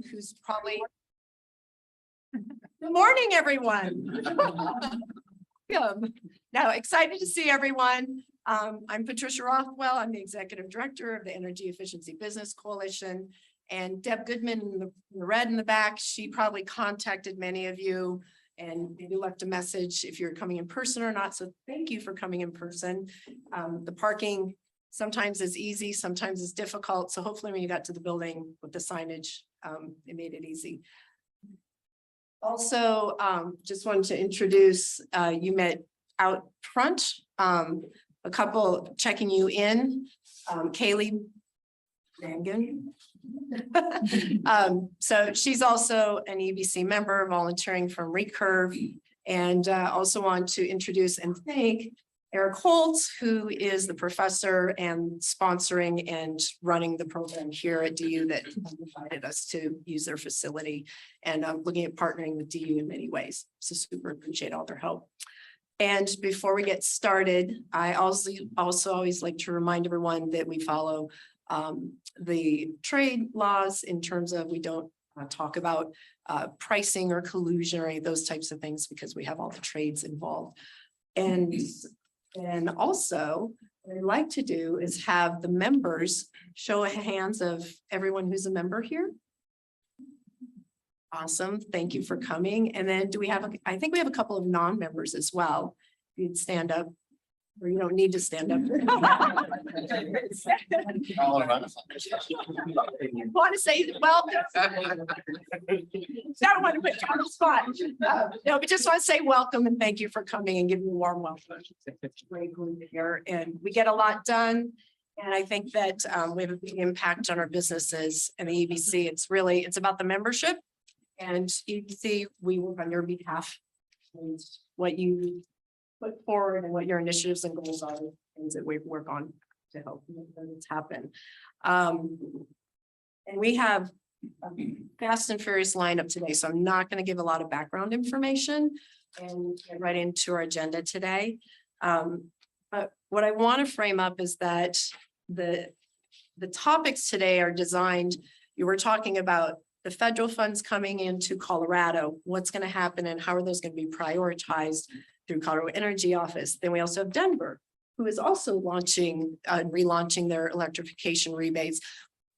who's probably. Good morning, everyone. Now, excited to see everyone. I'm Patricia Rothwell. I'm the Executive Director of the Energy Efficiency Business Coalition. And Deb Goodman in the red in the back, she probably contacted many of you and maybe left a message if you're coming in person or not. So thank you for coming in person. The parking sometimes is easy, sometimes is difficult. So hopefully when you got to the building with the signage, it made it easy. Also, just wanted to introduce, you met out front, a couple checking you in, Kaylee Mangan. So she's also an EEBC member volunteering from Recurve, and also want to introduce and thank Eric Holtz, who is the professor and sponsoring and running the program here at DU that invited us to use their facility, and looking at partnering with DU in many ways. So super appreciate all their help. And before we get started, I also always like to remind everyone that we follow the trade laws in terms of we don't talk about pricing or collusion or any of those types of things because we have all the trades involved. And also what I'd like to do is have the members show of hands of everyone who's a member here. Awesome. Thank you for coming. And then do we have, I think we have a couple of non-members as well. You'd stand up, or you don't need to stand up. Want to say welcome? Don't want to put you on the spot. No, but just want to say welcome and thank you for coming and giving me a warm welcome. It's great group here, and we get a lot done. And I think that we have a big impact on our businesses and the EEBC. It's about the membership, and EEBC, we work on your behalf. And what you put forward and what your initiatives and goals are, things that we work on to help make this happen. And we have a fast and furious lineup today, so I'm not going to give a lot of background information and get right into our agenda today. But what I want to frame up is that the topics today are designed, you were talking about the federal funds coming into Colorado, what's going to happen and how are those going to be prioritized through Colorado Energy Office. Then we also have Denver, who is also launching and relaunching their electrification rebates.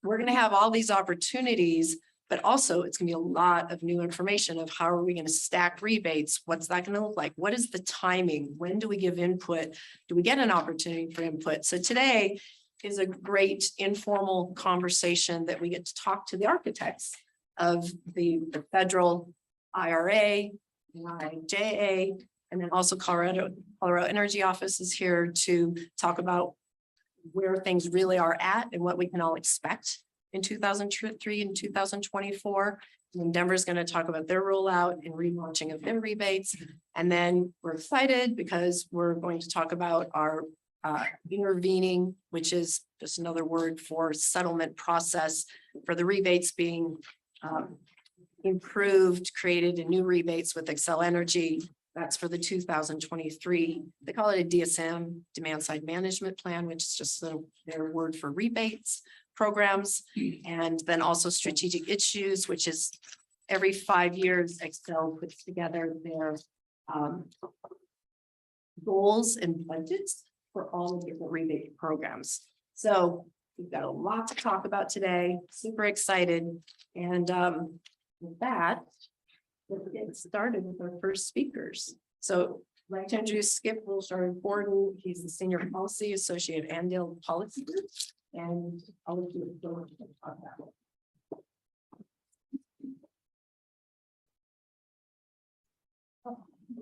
We're going to have all these opportunities, but also it's going to be a lot of new information of how are we going to stack rebates? What's that going to look like? What is the timing? When do we give input? Do we get an opportunity for input? So today is a great informal conversation that we get to talk to the architects of the federal IRA, IJA, and then also Colorado Energy Office is here to talk about where things really are at and what we can all expect in 2003 and 2024. And Denver is going to talk about their rollout and relaunching of their rebates. And then we're excited because we're going to talk about our intervening, which is just another word for settlement process for the rebates being improved, created in new rebates with Xcel Energy. That's for the 2023. They call it a DSM, demand side management plan, which is just their word for rebates programs. And then also strategic issues, which is every 5 years, Xcel puts together their goals and budgets for all the different rebate programs. So we've got a lot to talk about today. Super excited. And with that, let's get started with our first speakers. So I'd like to introduce Skip Wilshire-Gordon. He's the Senior Policy Associate at Andale Policy Group. And I'll let you go and talk about it.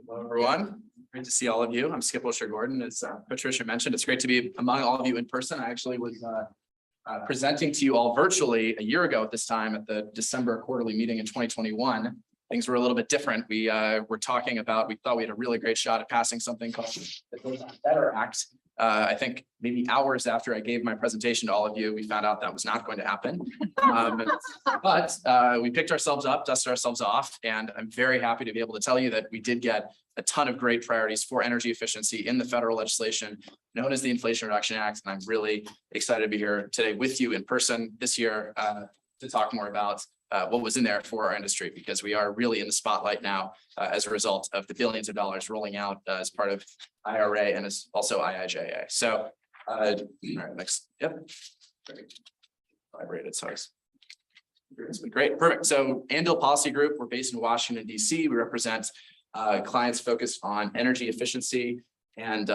Hello, everyone. Great to see all of you. I'm Skip Wilshire-Gordon. As Patricia mentioned, it's great to be among all of you in person. I actually was presenting to you all virtually a year ago at this time at the December quarterly meeting in 2021. Things were a little bit different. We were talking about, we thought we had a really great shot at passing something called the Build Back Better Act. I think maybe hours after I gave my presentation to all of you, we found out that was not going to happen. But we picked ourselves up, dusted ourselves off, and I'm very happy to be able to tell you that we did get a ton of great priorities for energy efficiency in the federal legislation known as the Inflation Reduction Act. And I'm really excited to be here today with you in person this year to talk more about what was in there for our industry, because we are really in the spotlight now as a result of the billions of dollars rolling out as part of IRA and as also IIJA. So, all right, next, yep. Vibrated, sorry. Great, perfect. So Andil Policy Group, we're based in Washington, DC. We represent clients focused on energy efficiency and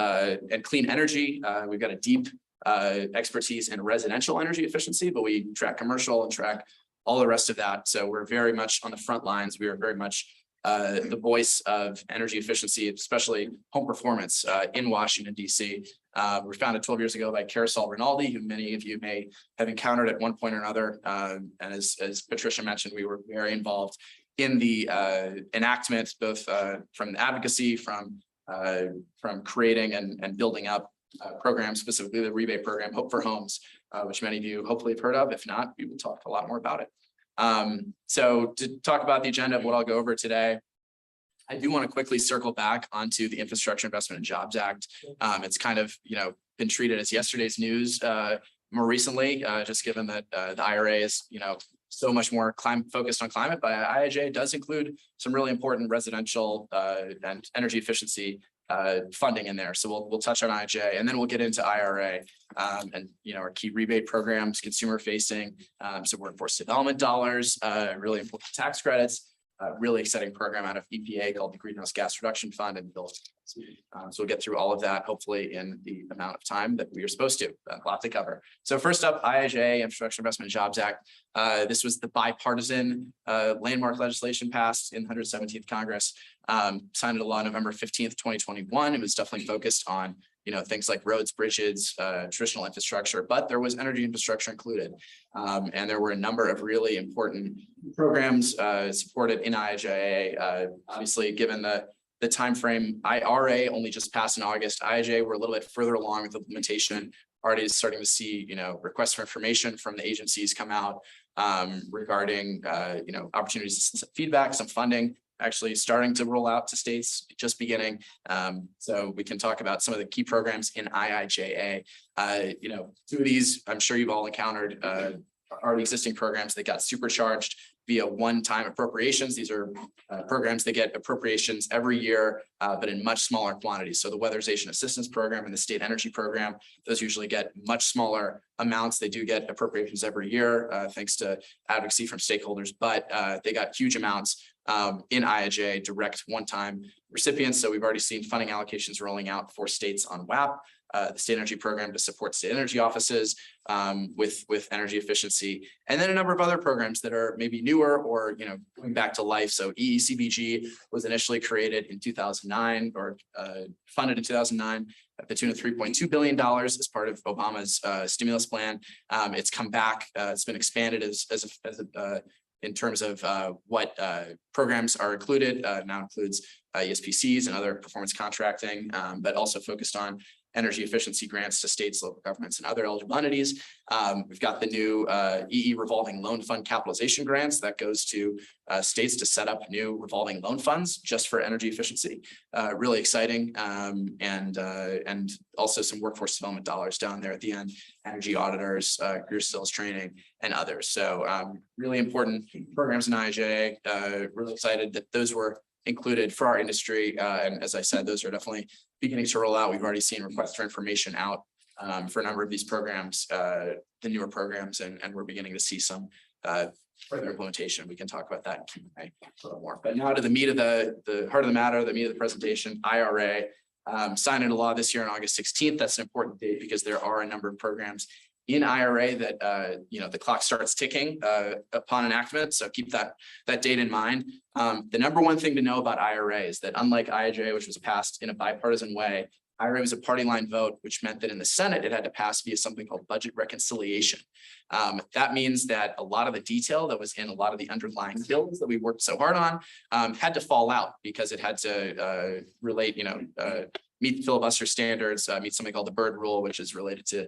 clean energy. We've got a deep expertise in residential energy efficiency, but we track commercial and track all the rest of that. So we're very much on the front lines. We are very much the voice of energy efficiency, especially home performance in Washington, DC. We were founded 12 years ago by Carousel Rinaldi, who many of you may have encountered at one point or another. And as Patricia mentioned, we were very involved in the enactment, both from advocacy, from creating and building up programs, specifically the rebate program, Hope for Homes, which many of you hopefully have heard of. If not, we will talk a lot more about it. So to talk about the agenda of what I'll go over today, I do want to quickly circle back onto the Infrastructure Investment and Jobs Act. It's kind of, been treated as yesterday's news more recently, just given that the IRA is, so much more focused on climate, but IIJA does include some really important residential and energy efficiency funding in there. So we'll touch on IIJA, and then we'll get into IRA and our key rebate programs, consumer facing, some workforce development dollars, really important tax credits, really exciting program out of EPA called the Greenhouse Gas Reduction Fund, and bills. So we'll get through all of that hopefully in the amount of time that we are supposed to. A lot to cover. So first up, IIJA, Infrastructure Investment and Jobs Act. This was the bipartisan landmark legislation passed in the 117th Congress, signed into law November 15th, 2021. It was definitely focused on things like roads, bridges, traditional infrastructure, but there was energy infrastructure included. And there were a number of really important programs supported in IIJA. Obviously, given the time frame, IRA only just passed in August. IIJA, we're a little bit further along with implementation. Already starting to see requests for information from the agencies come out regarding opportunities, some feedback, some funding actually starting to roll out to states, just beginning. So we can talk about some of the key programs in IIJA. Two of these I'm sure you've all encountered are the existing programs that got supercharged via one-time appropriations. These are programs that get appropriations every year, but in much smaller quantities. So the Weatherization Assistance Program and the State Energy Program, those usually get much smaller amounts. They do get appropriations every year, thanks to advocacy from stakeholders, but they got huge amounts in IIJA, direct one-time recipients. So we've already seen funding allocations rolling out for states on WAP, the State Energy Program to support state energy offices with energy efficiency, and then a number of other programs that are maybe newer or going back to life. So EECBG was initially created in 2009 or funded in 2009 at the tune of $3.2 billion as part of Obama's stimulus plan. It's come back. It's been expanded in terms of what programs are included. Now includes ESPCs and other performance contracting, but also focused on energy efficiency grants to states, local governments, and other eligible entities. We've got the new EE revolving loan fund capitalization grants that goes to states to set up new revolving loan funds just for energy efficiency. Really exciting, and also some workforce development dollars down there at the end, energy auditors, career skills training, and others. So really important programs in IIJA. Really excited that those were included for our industry. And as I said, those are definitely beginning to roll out. We've already seen requests for information out for a number of these programs, the newer programs, and we're beginning to see some further implementation. We can talk about that in Q&A a little more. But now to the meat of the heart of the matter, the meat of the presentation, IRA, signed into law this year on August 16th. That's an important date because there are a number of programs in IRA that the clock starts ticking upon enactment. So keep that date in mind. The number one thing to know about IRA is that unlike IIJA, which was passed in a bipartisan way, IRA was a party line vote, which meant that in the Senate, it had to pass via something called budget reconciliation. That means that a lot of the detail that was in a lot of the underlying bills that we worked so hard on had to fall out because it had to relate, meet filibuster standards, meet something called the Byrd Rule, which is related to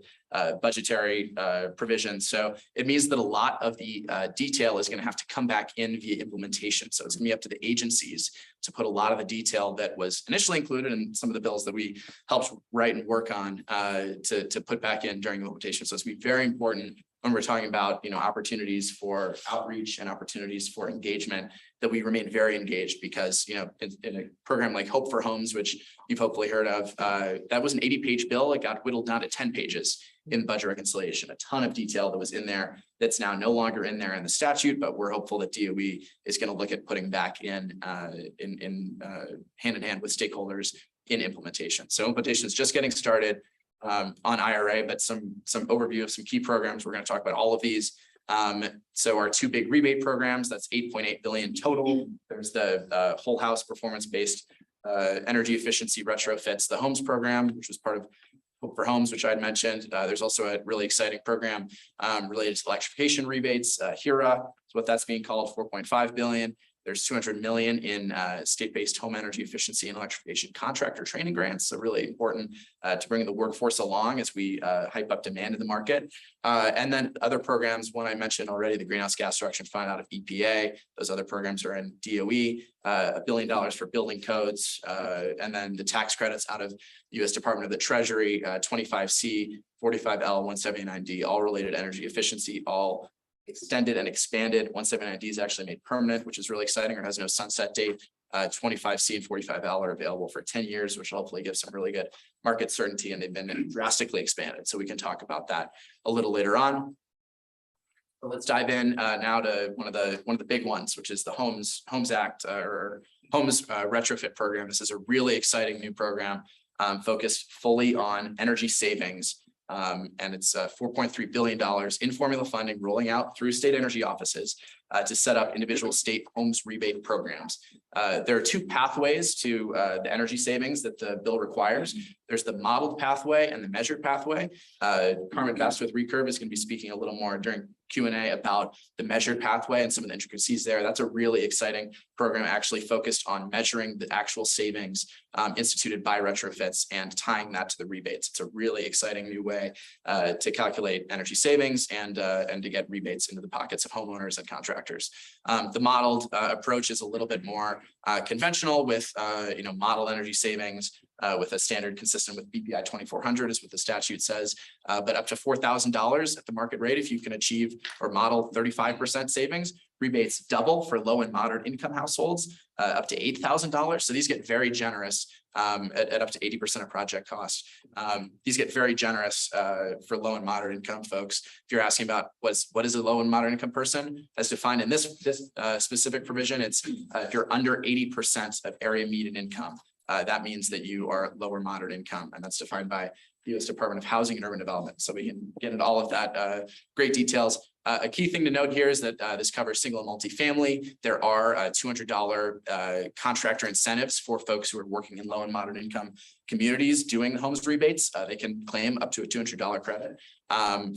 budgetary provisions. So it means that a lot of the detail is going to have to come back in via implementation. So it's going to be up to the agencies to put a lot of the detail that was initially included in some of the bills that we helped write and work on to put back in during implementation. So it's going to be very important when we're talking about, opportunities for outreach and opportunities for engagement, that we remain very engaged because, in a program like Hope for Homes, which you've hopefully heard of, that was an 80-page bill. It got whittled down to 10 pages in budget reconciliation, a ton of detail that was in there that's now no longer in there in the statute, but we're hopeful that DOE is going to look at putting back in hand in hand with stakeholders in implementation. So implementation is just getting started on IRA, but some overview of some key programs. We're going to talk about all of these. So our two big rebate programs, that's 8.8 billion total. There's the whole house performance-based energy efficiency retrofits, the homes program, which was part of Hope for Homes, which I had mentioned. There's also a really exciting program related to electrification rebates. HERA is what that's being called, 4.5 billion. There's 200 million in state-based home energy efficiency and electrification contractor training grants. So really important to bring the workforce along as we hype up demand in the market. And then other programs, one I mentioned already, the Greenhouse Gas Reduction Fund out of EPA. Those other programs are in DOE, $1 billion for building codes, and then the tax credits out of the U.S. Department of the Treasury, 25C, 45L, 179D, all related to energy efficiency, all extended and expanded. 179D is actually made permanent, which is really exciting, or has no sunset date. 25C and 45L are available for 10 years, which will hopefully give some really good market certainty, and they've been drastically expanded. So we can talk about that a little later on. But let's dive in now to one of the big ones, which is the Homes Act or Homes Retrofit Program. This is a really exciting new program focused fully on energy savings. And it's $4.3 billion in formula funding rolling out through state energy offices to set up individual state homes rebate programs. There are two pathways to the energy savings that the bill requires. There's the modeled pathway and the measured pathway. Carmen Best with Recurve is going to be speaking a little more during Q&A about the measured pathway and some of the intricacies there. That's a really exciting program actually focused on measuring the actual savings instituted by retrofits and tying that to the rebates. It's a really exciting new way to calculate energy savings and to get rebates into the pockets of homeowners and contractors. The modeled approach is a little bit more conventional with model energy savings with a standard consistent with BPI 2400 is what the statute says, but up to $4,000 at the market rate if you can achieve or model 35% savings. Rebates double for low and moderate income households, up to $8,000. So these get very generous at up to 80% of project cost. These get very generous for low and moderate income folks. If you're asking about what is a low and moderate income person, as defined in this specific provision, it's if you're under 80% of area median income. That means that you are lower moderate income, and that's defined by the U.S. Department of Housing and Urban Development. So we can get into all of that great details. A key thing to note here is that this covers single and multifamily. There are $200 contractor incentives for folks who are working in low and moderate income communities doing homes rebates. They can claim up to a $200 credit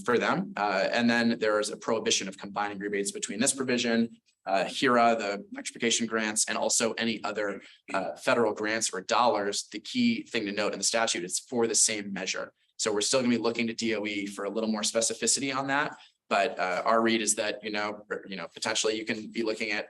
for them. And then there is a prohibition of combining rebates between this provision, HERA, the electrification grants, and also any other federal grants or dollars. The key thing to note in the statute is for the same measure. So we're still going to be looking to DOE for a little more specificity on that. But our read is that, potentially you can be looking at,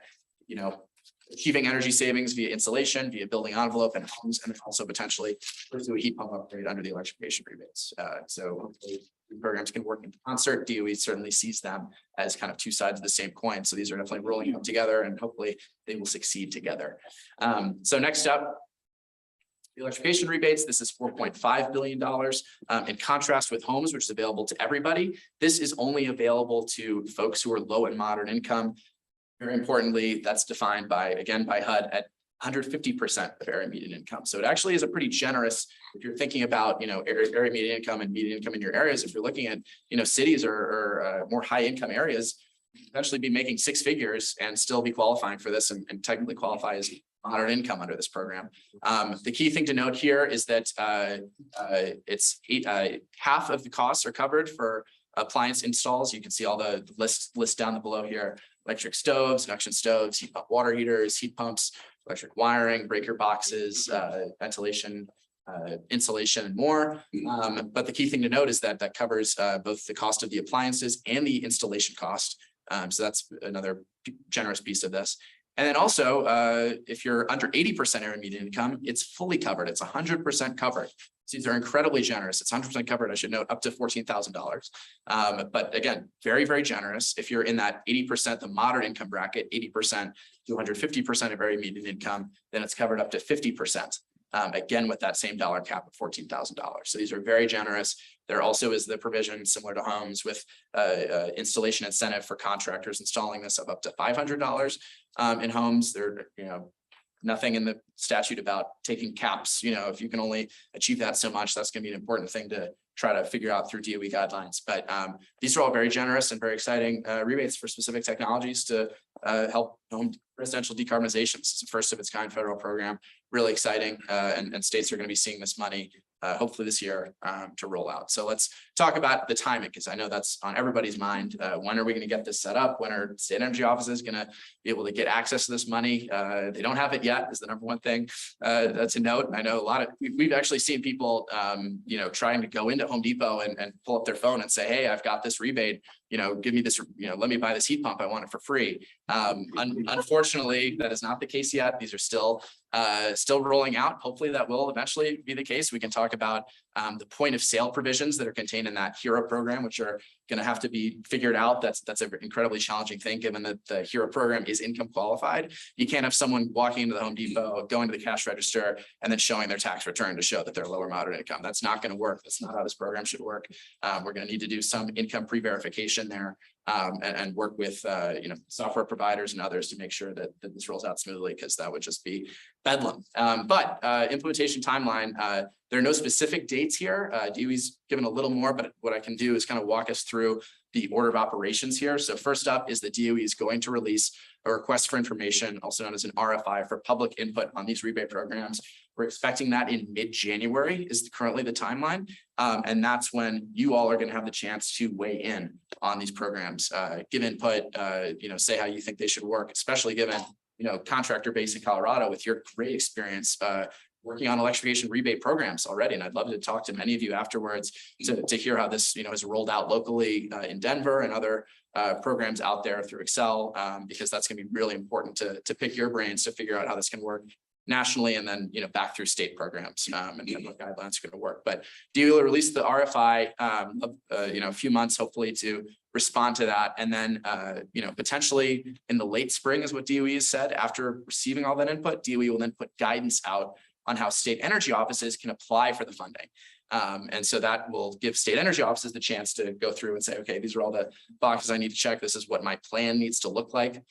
achieving energy savings via insulation, via building envelope and homes, and also potentially pursue a heat pump upgrade under the electrification rebates. So hopefully the programs can work in concert. DOE certainly sees them as kind of two sides of the same coin. So these are definitely rolling up together, and hopefully they will succeed together. So next up, the electrification rebates. This is $4.5 billion. In contrast with homes, which is available to everybody, this is only available to folks who are low and moderate income. Very importantly, that's defined by HUD at 150% of area median income. So it actually is a pretty generous, if you're thinking about, area median income and median income in your areas, if you're looking at, cities or more high income areas, potentially be making six figures and still be qualifying for this and technically qualify as moderate income under this program. The key thing to note here is that it's half of the costs are covered for appliance installs. You can see all the list down below here: electric stoves, induction stoves, heat pump water heaters, heat pumps, electric wiring, breaker boxes, ventilation, insulation, and more. But the key thing to note is that that covers both the cost of the appliances and the installation cost. So that's another generous piece of this. And then also, if you're under 80% area median income, it's fully covered. It's 100% covered. So these are incredibly generous. It's 100% covered, I should note, up to $14,000. But again, very, very generous. If you're in that 80%, the moderate income bracket, 80% to 150% of area median income, then it's covered up to 50%. Again, with that same dollar cap of $14,000. So these are very generous. There also is the provision similar to homes with installation incentive for contractors installing this of up to $500 in homes. There, nothing in the statute about taking caps. If you can only achieve that so much, that's going to be an important thing to try to figure out through DOE guidelines. But these are all very generous and very exciting rebates for specific technologies to help home residential decarbonization. This is a first of its kind federal program, really exciting, and states are going to be seeing this money hopefully this year to roll out. So let's talk about the timing, because I know that's on everybody's mind. When are we going to get this set up? When are state energy offices going to be able to get access to this money? They don't have it yet, is the number one thing to note. I know we've actually seen people, trying to go into Home Depot and pull up their phone and say, hey, I've got this rebate, give me this, let me buy this heat pump. I want it for free. Unfortunately, that is not the case yet. These are still rolling out. Hopefully that will eventually be the case. We can talk about the point of sale provisions that are contained in that HERO program, which are going to have to be figured out. That's an incredibly challenging thing, given that the HERO program is income qualified. You can't have someone walking into the Home Depot, going to the cash register, and then showing their tax return to show that they're lower moderate income. That's not going to work. That's not how this program should work. We're going to need to do some income pre-verification there. And work with software providers and others to make sure that this rolls out smoothly, because that would just be bedlam. But implementation timeline, there are no specific dates here. DOE's given a little more, but what I can do is kind of walk us through the order of operations here. So first up is the DOE is going to release a request for information, also known as an RFI, for public input on these rebate programs. We're expecting that in mid-January is currently the timeline. And that's when you all are going to have the chance to weigh in on these programs, give input, say how you think they should work, especially given, contractor base in Colorado with your great experience working on electrification rebate programs already. And I'd love to talk to many of you afterwards to hear how this, is rolled out locally in Denver and other programs out there through Excel, because that's going to be really important to pick your brains to figure out how this can work nationally, and then back through state programs and what guidelines are going to work. But DOE will release the RFI a few months hopefully to respond to that, and then potentially in the late spring is what DOE has said. After receiving all that input, DOE will then put guidance out on how state energy offices can apply for the funding. And so that will give state energy offices the chance to go through and say, okay, these are all the boxes I need to check. This is what my plan needs to look like.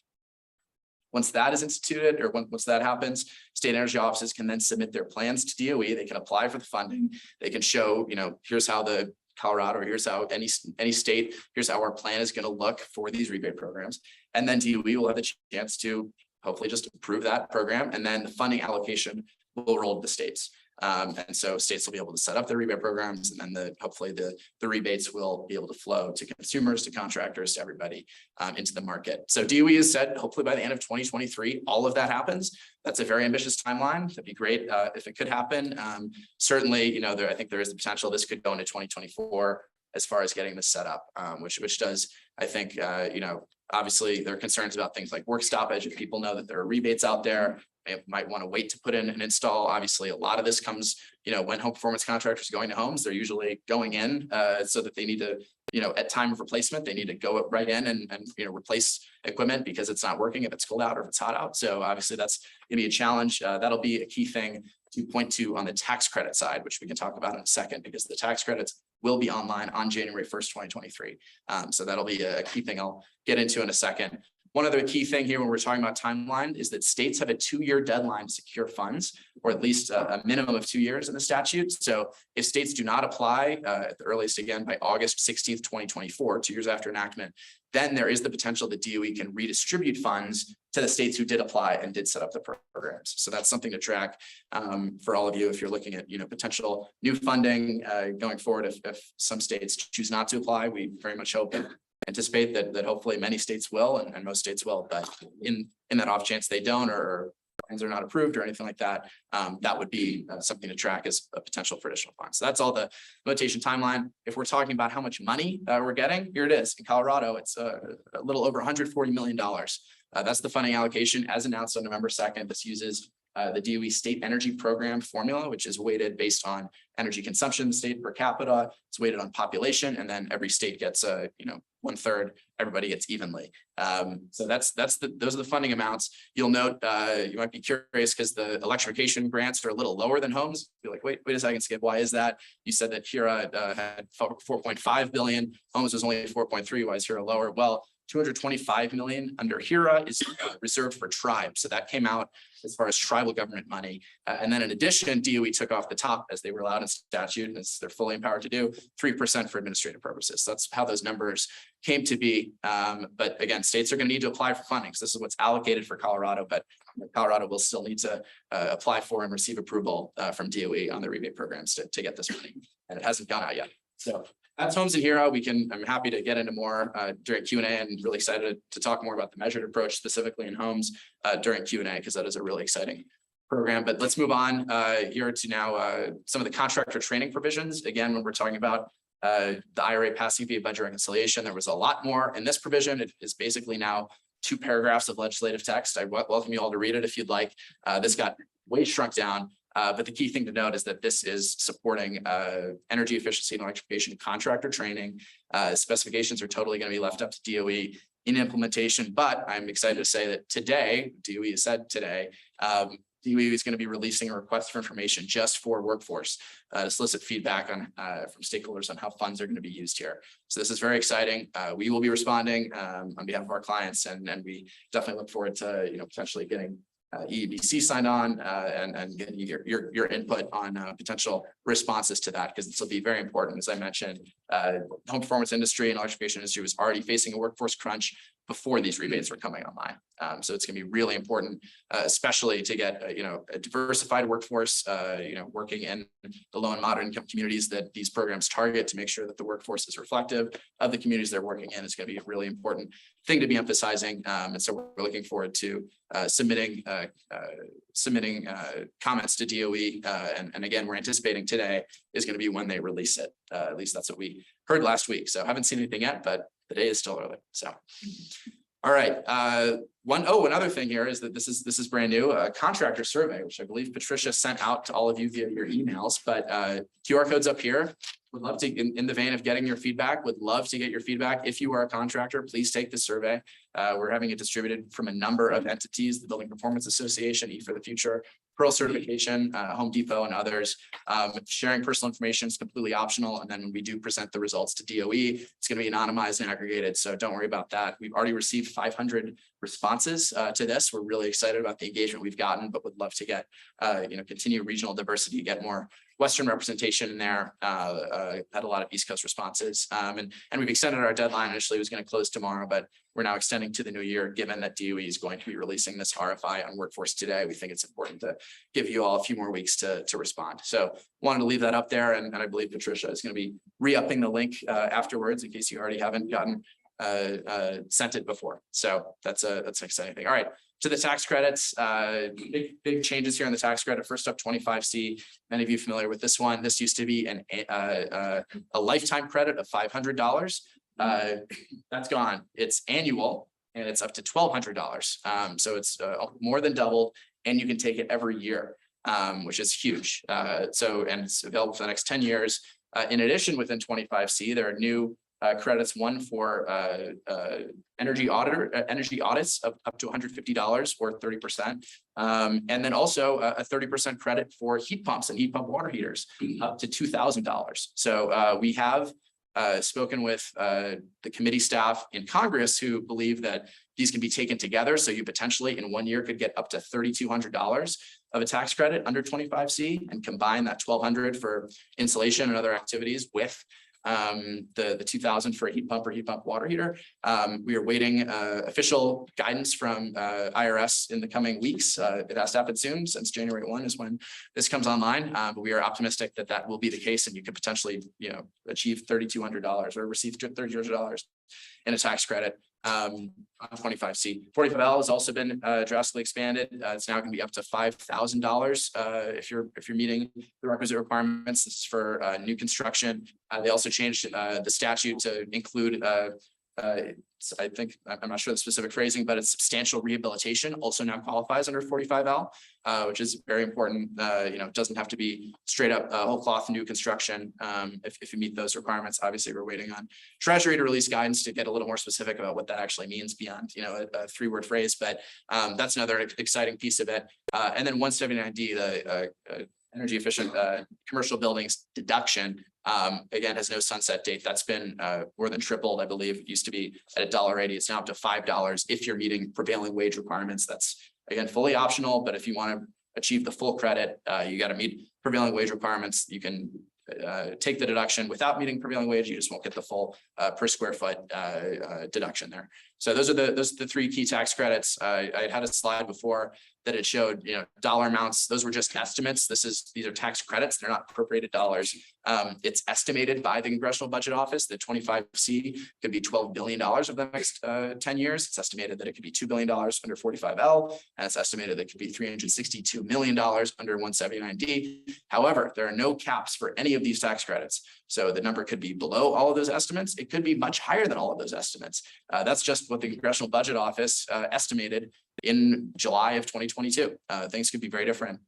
Once that is instituted, or once that happens, state energy offices can then submit their plans to DOE. They can apply for the funding. They can show, here's how the Colorado, or here's how any state, here's how our plan is going to look for these rebate programs. And then DOE will have the chance to hopefully just approve that program. And then the funding allocation will roll to the states. And so states will be able to set up their rebate programs, and then hopefully the rebates will be able to flow to consumers, to contractors, to everybody into the market. So DOE has said hopefully by the end of 2023, all of that happens. That's a very ambitious timeline. That'd be great if it could happen. Certainly, I think there is the potential this could go into 2024 as far as getting this set up, which does, I think, obviously there are concerns about things like work stoppage. If people know that there are rebates out there, they might want to wait to put in an install. Obviously, a lot of this comes, when home performance contractors are going to homes, they're usually going in so that they need to, at time of replacement, they need to go right in and replace equipment because it's not working if it's cold out or if it's hot out. So obviously that's going to be a challenge. That'll be a key thing to point to on the tax credit side, which we can talk about in a second, because the tax credits will be online on January 1st, 2023. So that'll be a key thing I'll get into in a second. One other key thing here when we're talking about timeline is that states have a 2-year deadline to secure funds, or at least a minimum of 2 years in the statute. So if states do not apply at the earliest, again, by August 16th, 2024, 2 years after enactment, then there is the potential that DOE can redistribute funds to the states who did apply and did set up the programs. So that's something to track for all of you if you're looking at potential new funding going forward. If some states choose not to apply, we very much hope and anticipate that hopefully many states will, and most states will. But in that off chance they don't, or plans are not approved or anything like that, that would be something to track as a potential for additional funds. So that's all the implementation timeline. If we're talking about how much money we're getting, here it is. In Colorado, it's a little over $140 million That's the funding allocation as announced on November 2nd. This uses the DOE State Energy Program formula, which is weighted based on energy consumption in the state per capita. It's weighted on population, and then every state gets 1/3. Everybody gets evenly. So those are the funding amounts. You'll note you might be curious because the electrification grants are a little lower than homes. You're like, wait a second, Skip. Why is that? You said that HERA had 4.5 billion. Homes was only 4.3. Why is HERA lower? Well, 225 million under HERA is reserved for tribes. So that came out as far as tribal government money. And then in addition, DOE took off the top, as they were allowed in statute, as they're fully empowered to do, 3% for administrative purposes. So that's how those numbers came to be. But again, states are going to need to apply for funding. So this is what's allocated for Colorado, but Colorado will still need to apply for and receive approval from DOE on the rebate programs to get this money. And it hasn't gone out yet. So that's homes in HERA. I'm happy to get into more during Q&A, and really excited to talk more about the measured approach specifically in homes during Q&A, because that is a really exciting program. But let's move on here to now some of the contractor training provisions. Again, when we're talking about the IRA passing via budget reconciliation, there was a lot more in this provision. It is basically now 2 paragraphs of legislative text. I welcome you all to read it if you'd like. This got way shrunk down. But the key thing to note is that this is supporting energy efficiency and electrification contractor training. Specifications are totally going to be left up to DOE in implementation. But I'm excited to say that today, DOE has said today, DOE is going to be releasing a request for information just for workforce to solicit feedback on from stakeholders on how funds are going to be used here. So this is very exciting. We will be responding on behalf of our clients, and we definitely look forward to potentially getting EEBC signed on and getting your input on potential responses to that, because this will be very important. As I mentioned, home performance industry and electrification industry was already facing a workforce crunch before these rebates were coming online. So it's going to be really important, especially to get a diversified workforce, working in the low and moderate income communities that these programs target, to make sure that the workforce is reflective of the communities they're working in. Is going to be a really important thing to be emphasizing. And so we're looking forward to submitting comments to DOE. And again, we're anticipating today is going to be when they release it. At least that's what we heard last week. So I haven't seen anything yet, but the day is still early. So, all right. Another thing here is that this is brand new, a contractor survey, which I believe Patricia sent out to all of you via your emails, but QR code's up here. Would love to, in the vein of getting your feedback, would love to get your feedback. If you are a contractor, please take the survey. We're having it distributed from a number of entities: the Building Performance Association, E for the Future, Pearl Certification, Home Depot, and others. Sharing personal information is completely optional. And then when we do present the results to DOE, it's going to be anonymized and aggregated. So don't worry about that. We've already received 500 responses to this. We're really excited about the engagement we've gotten, but would love to get, continue regional diversity, get more Western representation in there. Had a lot of East Coast responses, and we've extended our deadline. Initially, it was going to close tomorrow, but we're now extending to the new year, given that DOE is going to be releasing this RFI on workforce today. We think it's important to give you all a few more weeks to respond. So wanted to leave that up there, and I believe Patricia is going to be re-upping the link afterwards, in case you already haven't gotten sent it before. So that's an exciting thing. All right. To the tax credits, big changes here on the tax credit. First up, 25C. Many of you familiar with this one. This used to be a lifetime credit of $500. That's gone. It's annual, and it's up to $1,200. So it's more than doubled, and you can take it every year, which is huge. And it's available for the next 10 years. In addition, within 25C, there are new credits, one for energy audits of up to $150 or 30%. And then also a 30% credit for heat pumps and heat pump water heaters up to $2,000. So we have spoken with the committee staff in Congress who believe that these can be taken together. So you potentially in 1 year could get up to $3,200 of a tax credit under 25C and combine that $1,200 for insulation and other activities with the 2,000 for a heat pump or heat pump water heater. We are waiting official guidance from IRS in the coming weeks. It has to happen soon, since January 1 is when this comes online. But we are optimistic that that will be the case, and you could potentially, achieve $3,200 or receive $3,200 in a tax credit on 25C. 45L has also been drastically expanded. It's now going to be up to $5,000 if you're meeting the requisite requirements. This is for new construction. They also changed the statute to include I think, I'm not sure the specific phrasing, but it's substantial rehabilitation also now qualifies under 45L, which is very important. It doesn't have to be straight up whole cloth new construction. If you meet those requirements, obviously we're waiting on Treasury to release guidance to get a little more specific about what that actually means beyond, a 3-word phrase, but that's another exciting piece of it. And then 179D, the energy efficient commercial buildings deduction, again, has no sunset date. That's been more than tripled. I believe it used to be at $1.80. It's now up to $5 if you're meeting prevailing wage requirements. That's again fully optional, but if you want to achieve the full credit, you got to meet prevailing wage requirements. You can take the deduction without meeting prevailing wage. You just won't get the full per square foot deduction there. So those are the 3 key tax credits. I had a slide before that it showed, dollar amounts. Those were just estimates. These are tax credits. They're not appropriated dollars. It's estimated by the Congressional Budget Office that 25C could be $12 billion over the next 10 years. It's estimated that it could be $2 billion under 45L, and it's estimated that it could be $362 million under 179D. However, there are no caps for any of these tax credits. So the number could be below all of those estimates. It could be much higher than all of those estimates. That's just what the Congressional Budget Office estimated in July of 2022. Things could be very different,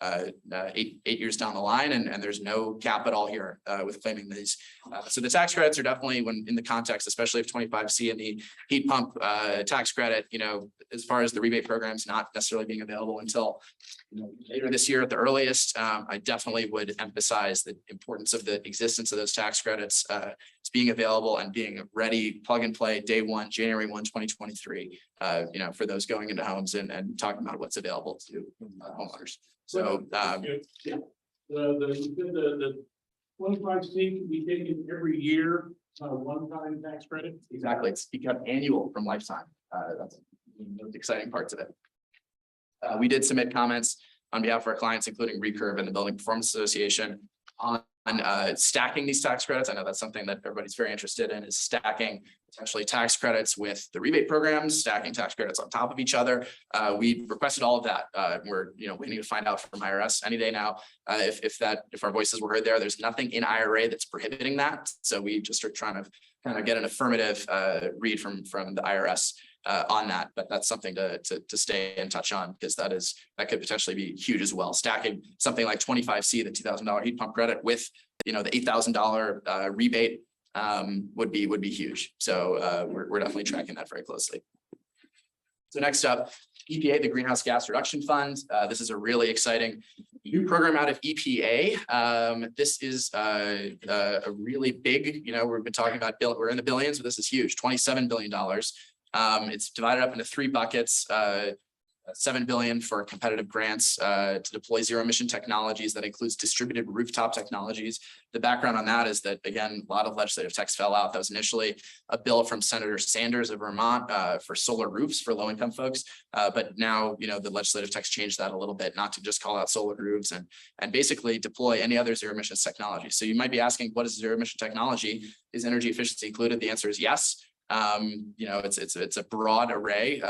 8 years down the line, and there's no cap at all here with claiming these. So the tax credits are definitely, when in the context, especially of 25C and the heat pump tax credit, as far as the rebate programs not necessarily being available until later this year at the earliest, I definitely would emphasize the importance of the existence of those tax credits as being available and being ready, plug and play day 1, January 1, 2023, for those going into homes and talking about what's available to homeowners. So yeah, the 25C can be taken every year, one-time tax credit. exactly, it's become annual from lifetime. That's one of the exciting parts of it. We did submit comments on behalf of our clients, including Recurve and the Building Performance Association, on stacking these tax credits. I know that's something that everybody's very interested in, is stacking potentially tax credits with the rebate programs, stacking tax credits on top of each other. We requested all of that. We're waiting to find out from IRS any day now if our voices were heard there. There's nothing in IRA that's prohibiting that. So we just are trying to kind of get an affirmative read from the IRS on that, but that's something to stay in touch on, because that could potentially be huge as well. Stacking something like 25C, the $2,000 heat pump credit, with the $8,000 rebate would be huge. So we're definitely tracking that very closely. So next up, EPA, the Greenhouse Gas Reduction Fund. This is a really exciting new program out of EPA. This is a really big, we've been talking about we're in the billions, but this is huge, $27 billion. It's divided up into 3 buckets, $7 billion for competitive grants to deploy zero emission technologies. That includes distributed rooftop technologies. The background on that is that, again, a lot of legislative text fell out. That was initially a bill from Senator Sanders of Vermont for solar roofs for low income folks. But now, the legislative text changed that a little bit, not to just call out solar roofs and basically deploy any other zero emissions technology. So you might be asking, what is zero emission technology? Is energy efficiency included? The answer is yes. It's a broad array,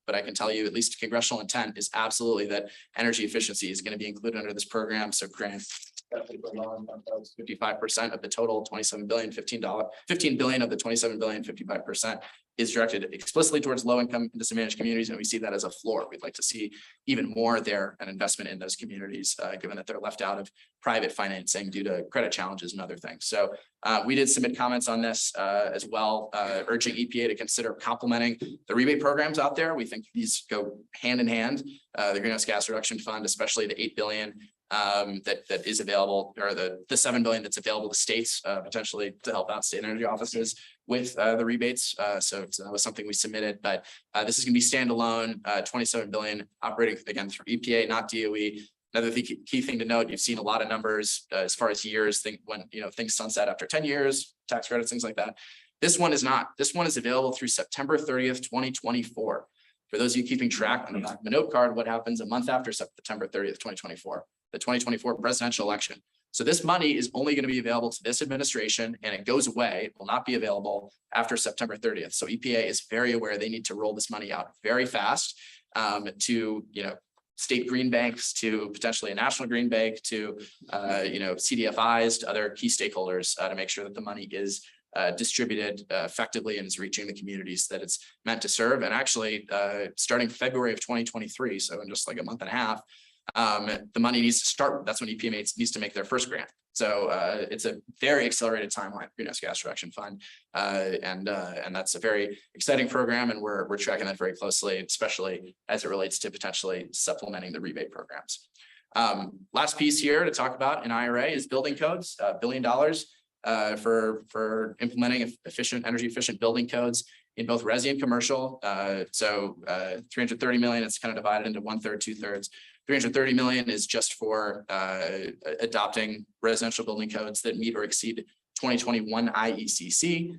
but I can tell you, at least congressional intent is absolutely that energy efficiency is going to be included under this program. So grants 55% of the total 27 billion, 15 billion of the 27 billion, 55% is directed explicitly towards low income and disadvantaged communities. And we see that as a floor. We'd like to see even more there, an investment in those communities, given that they're left out of private financing due to credit challenges and other things. So we did submit comments on this as well, urging EPA to consider complementing the rebate programs out there. We think these go hand in hand. The Greenhouse Gas Reduction Fund, especially the 8 billion that is available, or the 7 billion that's available to states, potentially to help out state energy offices with the rebates. So that was something we submitted, but this is going to be standalone, 27 billion operating again through EPA, not DOE. Another key thing to note, you've seen a lot of numbers as far as years, when things sunset after 10 years, tax credits, things like that. This one is not. This one is available through September 30th, 2024. For those of you keeping track on the back of the note card, what happens a month after September 30th, 2024, the 2024 presidential election. So this money is only going to be available to this administration, and it goes away. It will not be available after September 30th. So EPA is very aware they need to roll this money out very fast to, state green banks, to potentially a national green bank, to, CDFIs, to other key stakeholders to make sure that the money is distributed effectively and is reaching the communities that it's meant to serve. And actually, starting February of 2023, so in just like a month and a half, the money needs to start. That's when EPA needs to make their first grant. So it's a very accelerated timeline, Greenhouse Gas Reduction Fund, and that's a very exciting program, and we're tracking that very closely, especially as it relates to potentially supplementing the rebate programs. Last piece here to talk about in IRA is building codes, $1 billion for implementing energy efficient building codes in both resi and commercial. So 330 million, it's kind of divided into 1/3, 2/3. 330 million is just for adopting residential building codes that meet or exceed 2021 IECC.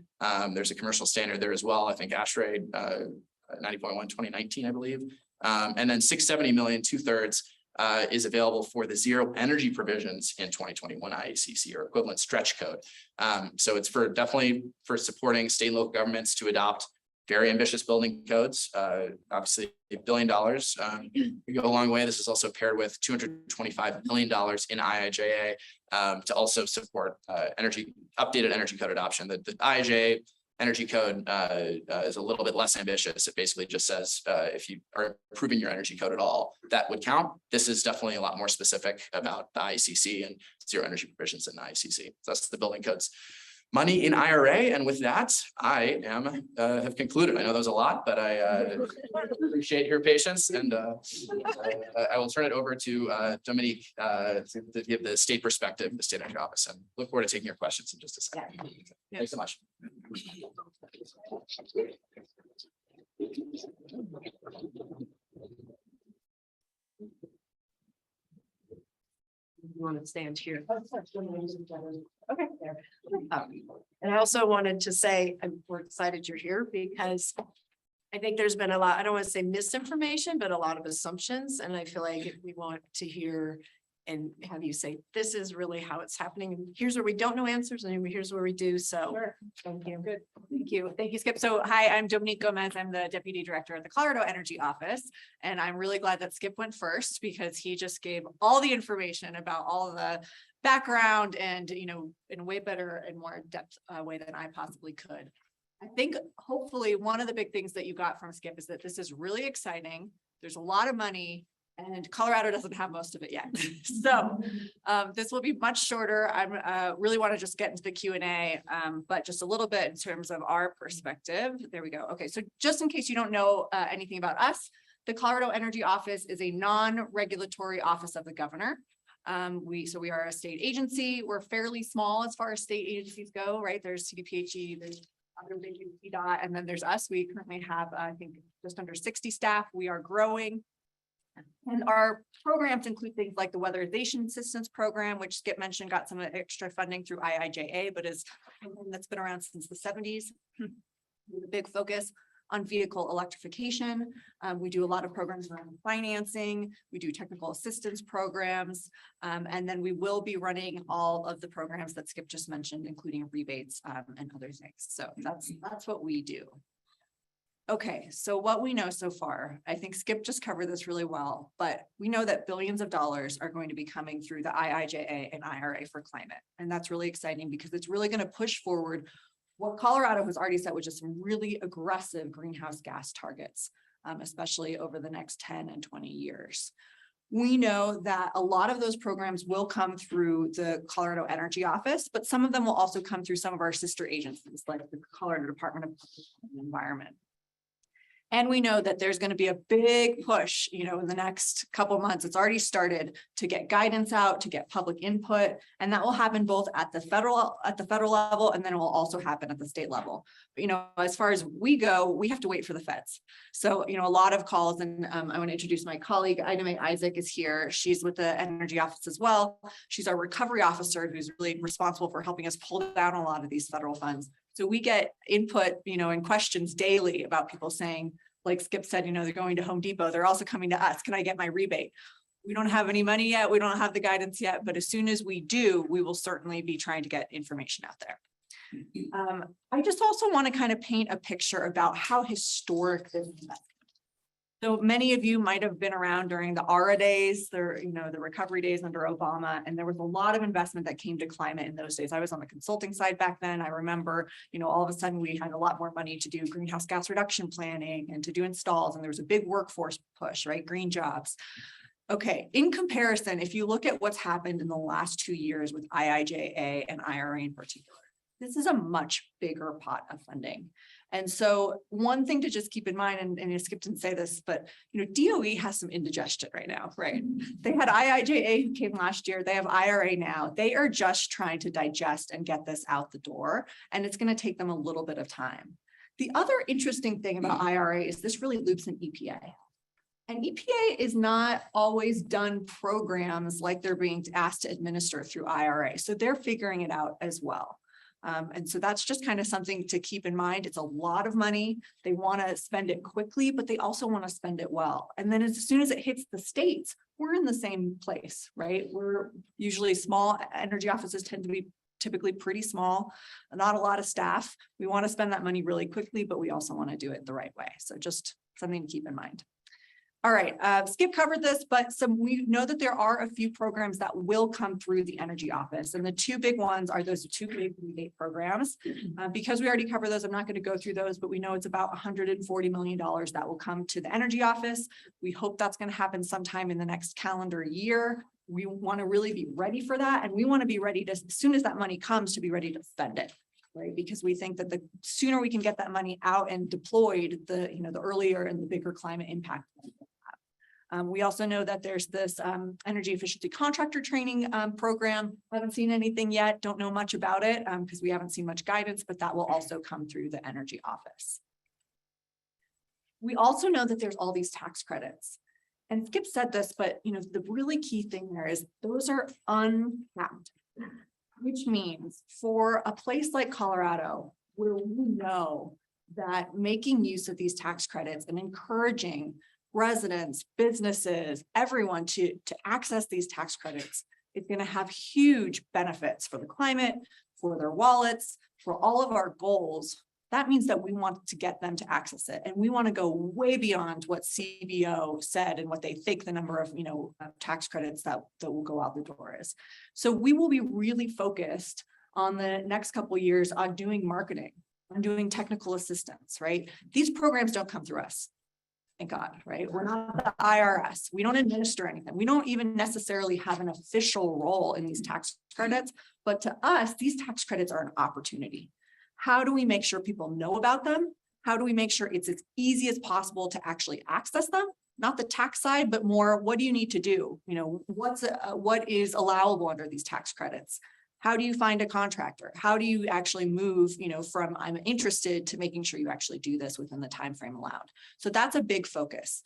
There's a commercial standard there as well. I think ASHRAE 90.1 2019, I believe. And then 670 million, 2/3 is available for the zero energy provisions in 2021 IECC or equivalent stretch code. So it's definitely for supporting state and local governments to adopt very ambitious building codes. Obviously $1 billion we go a long way. This is also paired with $225 million in IIJA to also support updated energy code adoption. The IIJA energy code is a little bit less ambitious. It basically just says if you are improving your energy code at all, that would count. This is definitely a lot more specific about the IECC and zero energy provisions in the IECC. So that's the building codes money in IRA. And with that, I have concluded. I know that was a lot, but I appreciate your patience, and I will turn it over to Dominique to give the state perspective, the state energy office, and look forward to taking your questions in just a second. Yeah. Thanks so much. You want to stand here? Okay. And I also wanted to say, we're excited you're here because I think there's been a lot, I don't want to say misinformation, but a lot of assumptions. And I feel like we want to hear and have you say, this is really how it's happening. And here's where we don't know answers, and here's where we do. So Sure. thank you. Good. Thank you. Thank you, Skip. So hi, I'm Dominique Gomez. I'm the Deputy Director of the Colorado Energy Office. And I'm really glad that Skip went first because he just gave all the information about all of the background and, you know, in a way better and more in-depth way than I possibly could. I think hopefully one of the big things that you got from Skip is that this is really exciting. There's a lot of money. And Colorado doesn't have most of it yet. So this will be much shorter. I really want to just get into the Q&A, but just a little bit in terms of our perspective. There we go. Okay, so just in case you don't know anything about us, the Colorado Energy Office is a non-regulatory office of the governor. So we are a state agency. We're fairly small as far as state agencies go, right? There's CDPHE, there's other big CDOT, and then there's us. We currently have, I think, just under 60 staff. We are growing. And our programs include things like the Weatherization Assistance Program, which Skip mentioned got some extra funding through IIJA, but is something that's been around since the 70s. With a big focus on vehicle electrification. We do a lot of programs around financing. We do technical assistance programs. And then we will be running all of the programs that Skip just mentioned, including rebates and other things. So that's what we do. Okay, so what we know so far, I think Skip just covered this really well, but we know that billions of dollars are going to be coming through the IIJA and IRA for climate. And that's really exciting because it's really going to push forward what Colorado has already set, which is some really aggressive greenhouse gas targets, especially over the next 10 and 20 years. We know that a lot of those programs will come through the Colorado Energy Office, but some of them will also come through some of our sister agencies, like the Colorado Department of Environment. And we know that there's going to be a big push, you know, in the next couple of months. It's already started to get guidance out, to get public input, and that will happen both at the federal level, and then it will also happen at the state level. But, you know, as far as we go, we have to wait for the feds. So, you know, a lot of calls, and I want to introduce my colleague, Ida Mae Isaac is here. She's with the Energy Office as well. She's our recovery officer who's really responsible for helping us pull down a lot of these federal funds. So we get input, you know, and questions daily about people saying, like Skip said, you know, they're going to Home Depot. They're also coming to us. Can I get my rebate? We don't have any money yet. We don't have the guidance yet, but as soon as we do, we will certainly be trying to get information out there. I just also want to kind of paint a picture about how historic this is. So many of you might have been around during the ARA days, the recovery days under Obama, and there was a lot of investment that came to climate in those days. I was on the consulting side back then. I remember, all of a sudden we had a lot more money to do greenhouse gas reduction planning and to do installs, and there was a big workforce push, right? Green jobs. Okay, in comparison, if you look at what's happened in the last 2 years with IIJA and IRA in particular, this is a much bigger pot of funding. And so one thing to just keep in mind, and Skip didn't say this, but DOE has some indigestion right now, right? They had IIJA who came last year, they have IRA now. They are just trying to digest and get this out the door, and it's going to take them a little bit of time. The other interesting thing about IRA is this really loops in EPA. And EPA is not always done programs like they're being asked to administer through IRA. So they're figuring it out as well. And so that's just kind of something to keep in mind. It's a lot of money. They want to spend it quickly, but they also want to spend it well. And then as soon as it hits the states, we're in the same place, right? We're usually small. Energy offices tend to be typically pretty small, not a lot of staff. We want to spend that money really quickly, but we also want to do it the right way. So just something to keep in mind. All right, Skip covered this, but we know that there are a few programs that will come through the Energy Office, and the two big ones are those two big rebate programs. Because we already covered those, I'm not going to go through those, but we know it's about $140 million that will come to the Energy Office. We hope that's going to happen sometime in the next calendar year. We want to really be ready for that, and we want to be ready to, as soon as that money comes, to be ready to spend it. Right, because we think that the sooner we can get that money out and deployed, the earlier and the bigger climate impact. We also know that there's this energy efficiency contractor training program. Haven't seen anything yet, don't know much about it because we haven't seen much guidance, but that will also come through the Energy Office. We also know that there's all these tax credits. And Skip said this, but the really key thing there is those are uncapped, which means for a place like Colorado, where we know that making use of these tax credits and encouraging residents, businesses, everyone to access these tax credits is going to have huge benefits for the climate, for their wallets, for all of our goals. That means that we want to get them to access it. And we want to go way beyond what CBO said and what they think the number of, tax credits that will go out the door is. So we will be really focused on the next couple of years on doing marketing, on doing technical assistance, right? These programs don't come through us. Thank God, right? We're not the IRS. We don't administer anything. We don't even necessarily have an official role in these tax credits, but to us, these tax credits are an opportunity. How do we make sure people know about them? How do we make sure it's as easy as possible to actually access them? Not the tax side, but more, what do you need to do? What is allowable under these tax credits? How do you find a contractor? How do you actually move, from I'm interested to making sure you actually do this within the time frame allowed? So that's a big focus.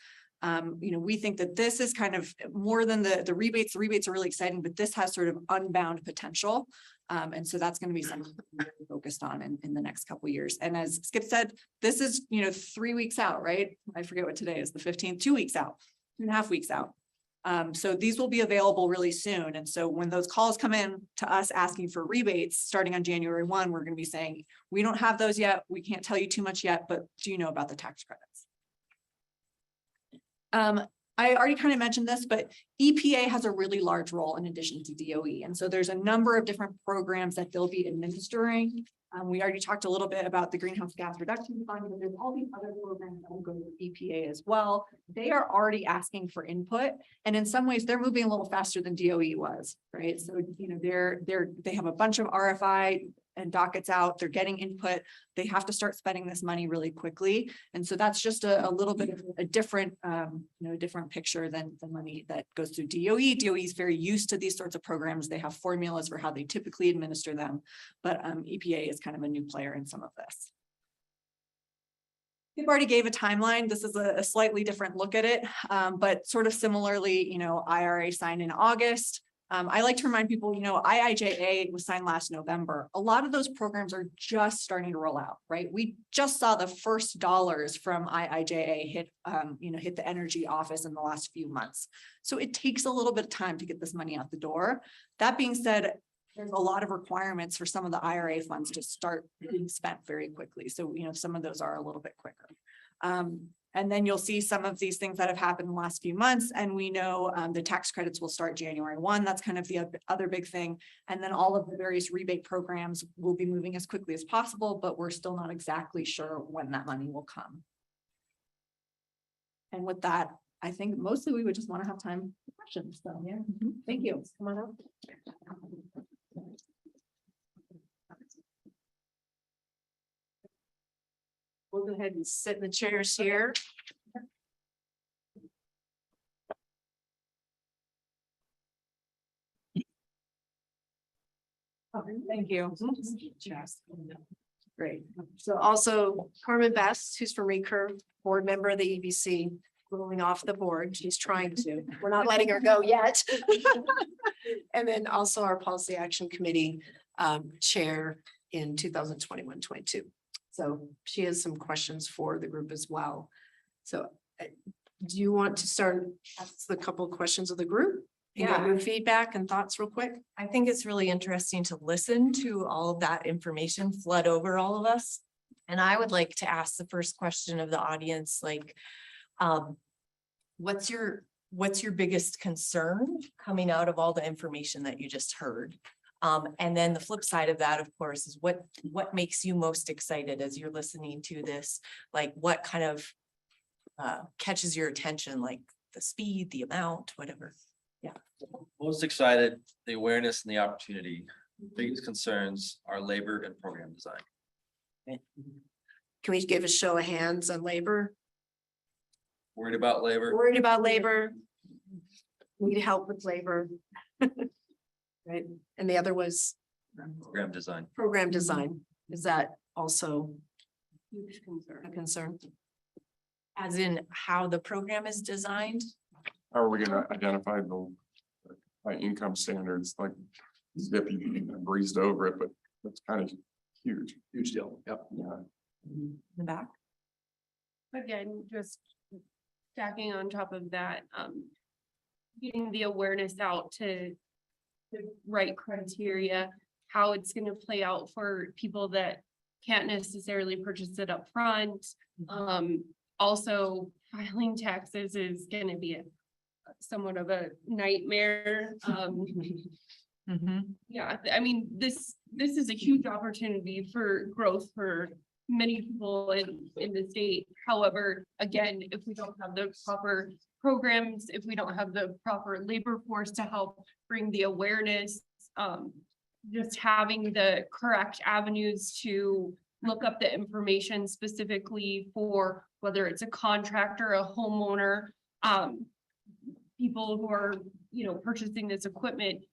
We think that this is kind of more than the rebates. The rebates are really exciting, but this has sort of unbound potential. And so that's going to be something we're really focused on in the next couple of years. And as Skip said, this is, 3 weeks out, right? I forget what today is, the 15th, 2 weeks out, 2.5 weeks out. So these will be available really soon. And so when those calls come in to us asking for rebates starting on January 1, we're going to be saying, we don't have those yet. We can't tell you too much yet, but do you know about the tax credits? I already kind of mentioned this, but EPA has a really large role in addition to DOE. And so there's a number of different programs that they'll be administering. We already talked a little bit about the greenhouse gas reduction fund, but there's all these other programs that will go to EPA as well. They are already asking for input, and in some ways they're moving a little faster than DOE was, right? So they have a bunch of RFI and dockets out. They're getting input. They have to start spending this money really quickly, and so that's just a little bit of a different, different picture than the money that goes through DOE. DOE is very used to these sorts of programs. They have formulas for how they typically administer them, but EPA is kind of a new player in some of this. We've already gave a timeline. This is a slightly different look at it, but sort of similarly, IRA signed in August. I like to remind people, IIJA was signed last November. A lot of those programs are just starting to roll out, right? We just saw the first dollars from IIJA hit the Energy Office in the last few months. So it takes a little bit of time to get this money out the door. That being said, there's a lot of requirements for some of the IRA funds to start being spent very quickly. So, some of those are a little bit quicker. And then you'll see some of these things that have happened in the last few months. And we know the tax credits will start January 1. That's kind of the other big thing. And then all of the various rebate programs will be moving as quickly as possible, but we're still not exactly sure when that money will come. And with that, I think mostly we would just want to have time for questions. So, yeah, thank you. Come on up. We'll go ahead and sit in the chairs here. Thank you. Great. So also Carmen Best, who's from Recurve, board member of the EBC, going off the board. She's trying to. We're not letting her go yet. And then also our Policy Action Committee chair in 2021-22. So she has some questions for the group as well. So do you want to start ask the couple of questions of the group? And get your feedback and thoughts real quick. I think it's really interesting to listen to all of that information flood over all of us. And I would like to ask the first question of the audience, like, what's your biggest concern coming out of all the information that you just heard? And then the flip side of that, of course, is what makes you most excited as you're listening to this? Like, what kind of catches your attention, like the speed, the amount, whatever? Yeah. Most excited, the awareness and the opportunity. Biggest concerns are labor and program design. Can we give a show of hands on labor? Worried about labor, Worried about labor? Need help with labor? Right, and the other was program design. program design. Is that also a concern? As in how the program is designed? How are we gonna identify the by income standards, like Zip, you breezed over it, but that's kind of huge. Huge deal. Yep. Yeah. In the back? Again, just stacking on top of that, getting the awareness out to the right criteria, how it's gonna play out for people that can't necessarily purchase it up front. Also filing taxes is gonna be somewhat of a nightmare. Yeah, I mean, this is a huge opportunity for growth for many people in the state. However, again, if we don't have the proper programs, if we don't have the proper labor force to help bring the awareness, just having the correct avenues to look up the information specifically for whether it's a contractor, a homeowner, people who are, purchasing this equipment,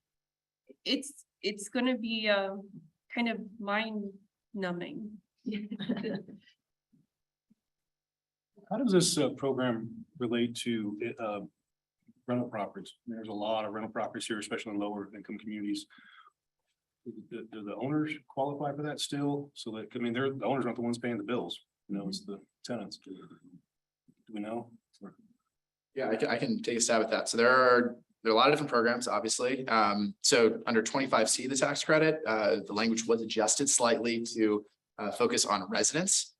it's gonna be kind of mind numbing. How does this program relate to rental properties? There's a lot of rental properties here, especially in lower income communities. Do the owners qualify for that still? So that, I mean, the owners aren't the ones paying the bills, it's the tenants. Do we know? Yeah, I can take a stab at that. So there are a lot of different programs, obviously. So under 25C, the tax credit, the language was adjusted slightly to focus on residents,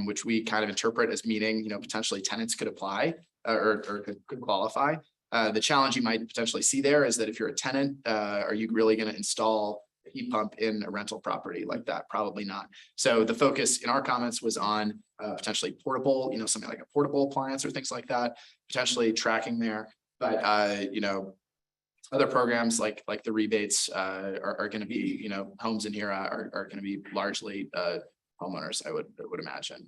which we kind of interpret as meaning, potentially tenants could apply or could qualify. The challenge you might potentially see there is that if you're a tenant, are you really going to install a heat pump in a rental property like that? Probably not. So the focus in our comments was on potentially portable, something like a portable appliance or things like that, potentially tracking there. But other programs like the rebates are going to be, homes in here are going to be largely homeowners, I would imagine,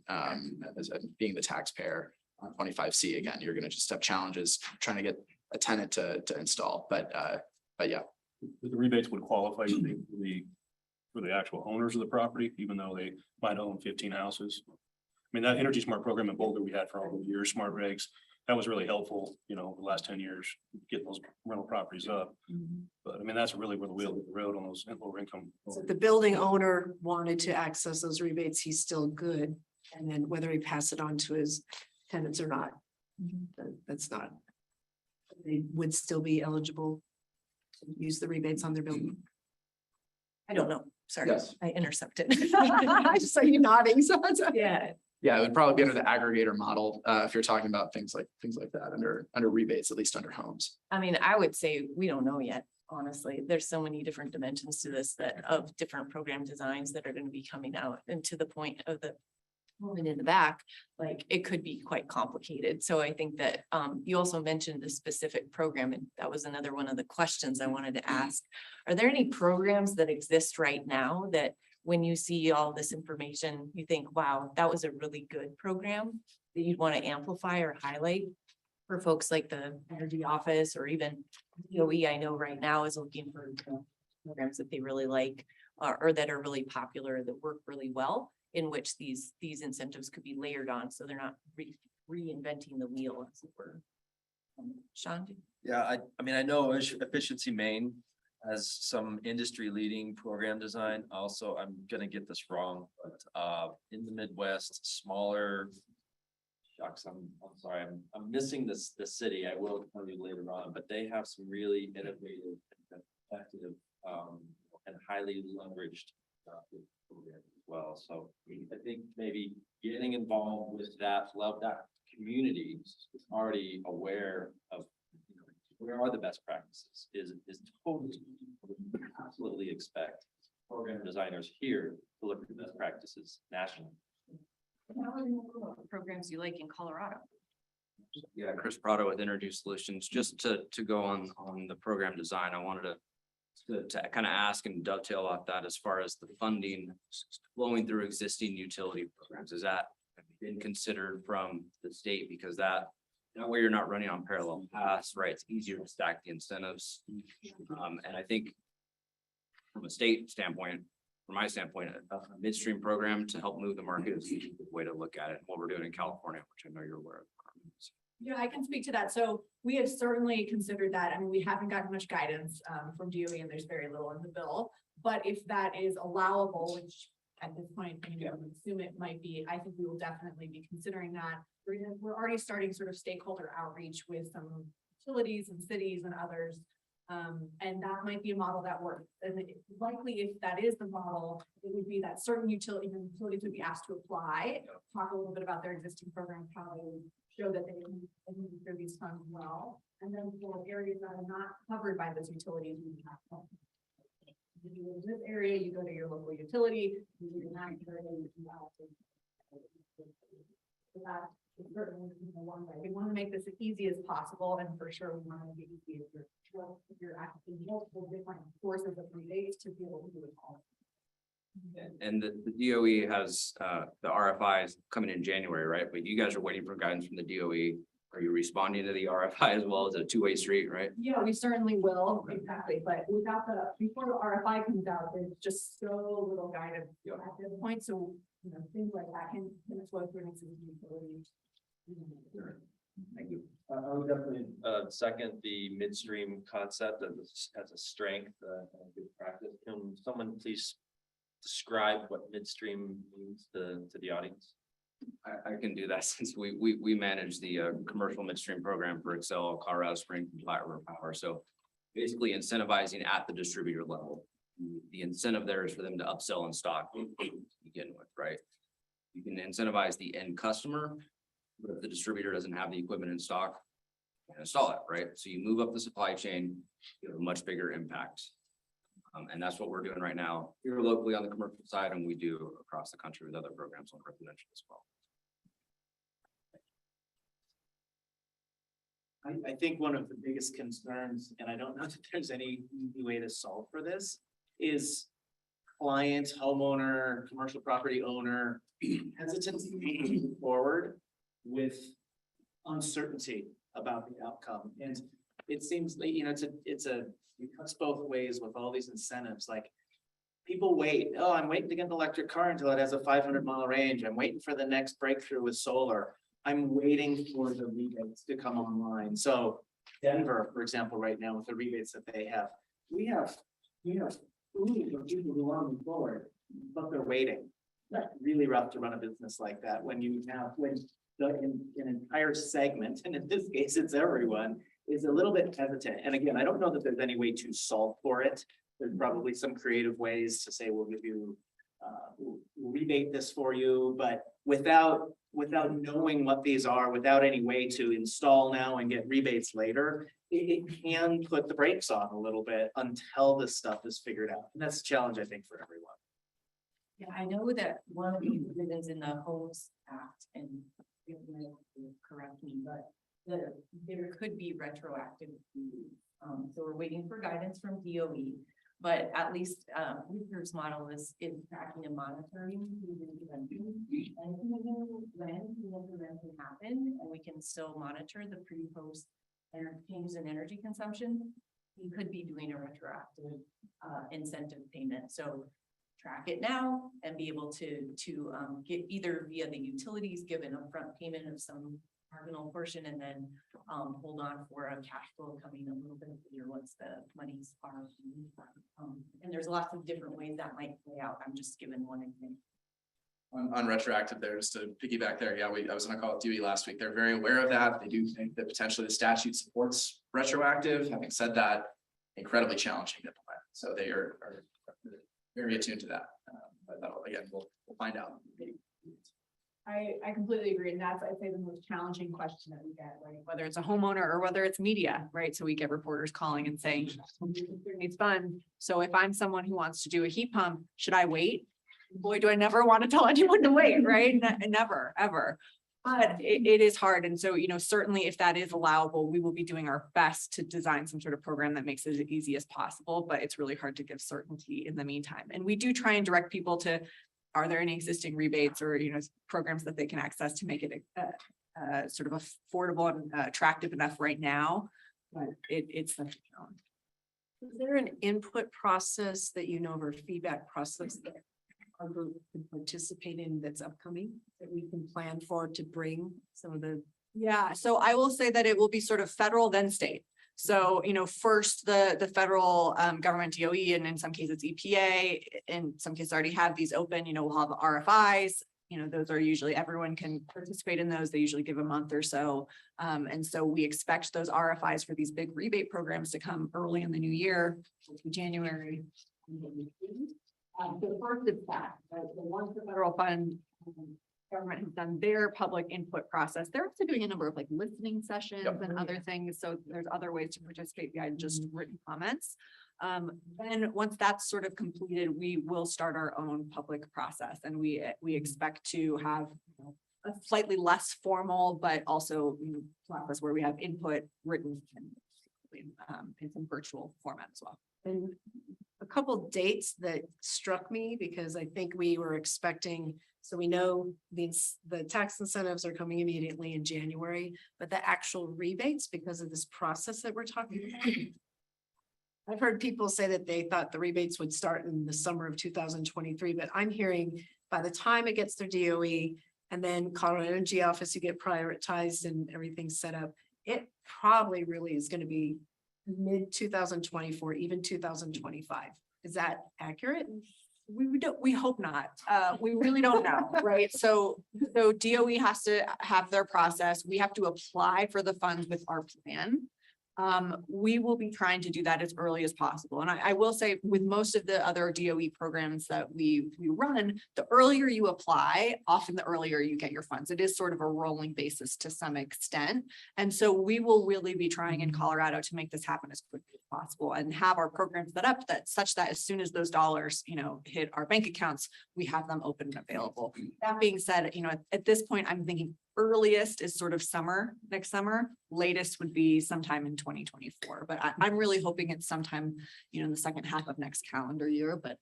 as being the taxpayer. On 25C, again, you're going to just have challenges trying to get a tenant to install, but yeah. The rebates would qualify you think, for the actual owners of the property, even though they might own 15 houses. I mean, that Energy Smart program in Boulder we had for all the years, smart regs, that was really helpful, the last 10 years, getting those rental properties up. But I mean, that's really where the wheel hit the road on those lower income. So if the building owner wanted to access those rebates, he's still good. And then whether he pass it on to his tenants or not, that's not. They would still be eligible to use the rebates on their building. I don't know. Sorry, Yes. I intercepted. I just saw you nodding, so it's. Yeah, Yeah, it would probably be under the aggregator model, if you're talking about things like that, under rebates, at least under homes. I mean, I would say we don't know yet, honestly. There's so many different dimensions to this that of different program designs that are gonna be coming out, and to the point of the moving in the back, like it could be quite complicated. So I think that you also mentioned the specific program, and that was another one of the questions I wanted to ask. Are there any programs that exist right now that when you see all this information, you think, wow, that was a really good program that you'd want to amplify or highlight for folks like the energy office or even DOE, I know right now is looking for programs that they really like or that are really popular, that work really well, in which these incentives could be layered on, so they're not reinventing the wheel, as it were. Sean? Yeah, I mean, I know Efficiency Maine has some industry leading program design. Also, I'm gonna get this wrong, but in the Midwest, smaller. Shucks, I'm sorry, I'm missing the city. I will tell you later on, but they have some really innovative and effective and highly leveraged programs as well. So I think maybe getting involved with that community is already aware of, you know, where are the best practices is totally, absolutely expect program designers here to look at the best practices nationally. Programs you like in Colorado. Yeah, Chris Prado with Energy Solutions. Just to go on the program design, I wanted to kind of ask and dovetail off that as far as the funding flowing through existing utility programs. Is that been considered from the state? Because that way you're not running on parallel paths, right? It's easier to stack the incentives. And I think from a state standpoint, from my standpoint, a midstream program to help move the market is a good way to look at it. What we're doing in California, which I know you're aware of. Yeah, I can speak to that. So we have certainly considered that. I mean, we haven't gotten much guidance from DOE and there's very little in the bill. But if that is allowable, which at this point, you know, I would assume it might be, I think we will definitely be considering that. We're already starting sort of stakeholder outreach with some utilities and cities and others. And that might be a model that works. And likely if that is the model, it would be that certain utilities would be asked to apply, talk a little bit about their existing programs, how they show that they can administer these funds well. And then for areas that are not covered by those utilities, we have to. If you live in this area, you go to your local utility, you do not area, you can allocate. So that is certainly one way. We want to make this as easy as possible, and for sure we want to make it easy if you're asking multiple different sources of rebates to be able to do it all. And the DOE has the RFIs coming in January, right? But you guys are waiting for guidance from the DOE. Are you responding to the RFI as well? Is it a two-way street, right? Yeah, we certainly will, exactly, but without before the RFI comes out, there's just so little guidance at this point, so, you know, things like that can flow through into the utility. Thank you. I would definitely second the midstream concept as a strength and good practice. Can someone please describe what midstream means to the audience? I can do that since we manage the commercial midstream program for Excel, Colorado Springs, and Flat River Power. So basically incentivizing at the distributor level. The incentive there is for them to upsell and stock to begin with, right? You can incentivize the end customer, but if the distributor doesn't have the equipment in stock, install it, right? So you move up the supply chain, you have a much bigger impact. And that's what we're doing right now here locally on the commercial side, and we do across the country with other programs on residential as well. I think one of the biggest concerns, and I don't know that there's any easy way to solve for this, is client, homeowner, commercial property owner hesitancy moving forward with uncertainty about the outcome. And it seems like, you know, it cuts both ways with all these incentives. Like people wait, oh, I'm waiting to get an electric car until it has a 500-mile range. I'm waiting for the next breakthrough with solar. I'm waiting for the rebates to come online. So Denver, for example, right now with the rebates that they have, we have ooh, of people who want to move forward, but they're waiting. That's really rough to run a business like that when an entire segment, and in this case, it's everyone, is a little bit hesitant. And again, I don't know that there's any way to solve for it. There's probably some creative ways to say, we'll give you rebate this for you, but without knowing what these are, without any way to install now and get rebates later, it can put the brakes on a little bit until this stuff is figured out. And that's a challenge, I think, for everyone. Yeah, I know that one of the provisions in the Homes Act, and you will correct me, but there could be retroactive fees. So we're waiting for guidance from DOE, but at least Reaper's model is tracking and monitoring the intervention. And when the intervention happen, and we can still monitor the pre-post changes in energy consumption, we could be doing a retroactive incentive payment. So track it now and be able to get either via the utilities, give an upfront payment of some marginal portion, and then hold on for a cash flow coming a little bit later once the monies are. And there's lots of different ways that might play out. I'm just giving one example. On retroactive there, just to piggyback there, yeah, I was gonna call it DOE last week. They're very aware of that. They do think that potentially the statute supports retroactive. Having said that, incredibly challenging to implement. So they are very attuned to that. But that'll, again, we'll find out. I completely agree. And that's, I'd say, the most challenging question that we get, right? Whether it's a homeowner or whether it's media, right? So we get reporters calling and saying, needs fund. So if I'm someone who wants to do a heat pump, should I wait? Boy, do I never want to tell anyone to wait, right? Never, ever. But it is hard. And so, certainly if that is allowable, we will be doing our best to design some sort of program that makes it as easy as possible, but it's really hard to give certainty in the meantime. And we do try and direct people to, are there any existing rebates or, programs that they can access to make it sort of affordable and attractive enough right now? But it's such a challenge. Is there an input process that or feedback process that our group can participate in that's upcoming that we can plan for to bring some of the? Yeah, so I will say that it will be sort of federal then state. So, first the federal government DOE, and in some cases EPA, in some cases already have these open, we'll have RFIs. Those are usually, everyone can participate in those. They usually give a month or so. And so we expect those RFIs for these big rebate programs to come early in the new year, January. The first is that, right? So once the federal fund government has done their public input process, they're also doing a number of listening sessions and other things. So there's other ways to participate beyond just written comments. Then once that's sort of completed, we will start our own public process, and we expect to have a slightly less formal, but also process where we have input written and in some virtual format as well. And a couple dates that struck me, because I think we were expecting, so we know the tax incentives are coming immediately in January, but the actual rebates, because of this process that we're talking about. I've heard people say that they thought the rebates would start in the summer of 2023, but I'm hearing by the time it gets through DOE and then Colorado Energy Office, you get prioritized and everything set up, it probably really is going to be mid 2024, even 2025. Is that accurate? We hope not. We really don't know, right? So DOE has to have their process. We have to apply for the funds with our plan. We will be trying to do that as early as possible. And I will say, with most of the other DOE programs that we run, the earlier you apply, often the earlier you get your funds. It is sort of a rolling basis to some extent. And so we will really be trying in Colorado to make this happen as quickly as possible and have our programs set up such that as soon as those dollars, hit our bank accounts, we have them open and available. That being said, at this point, I'm thinking earliest is sort of next summer, latest would be sometime in 2024, but I'm really hoping it's sometime, in the second half of next calendar year, but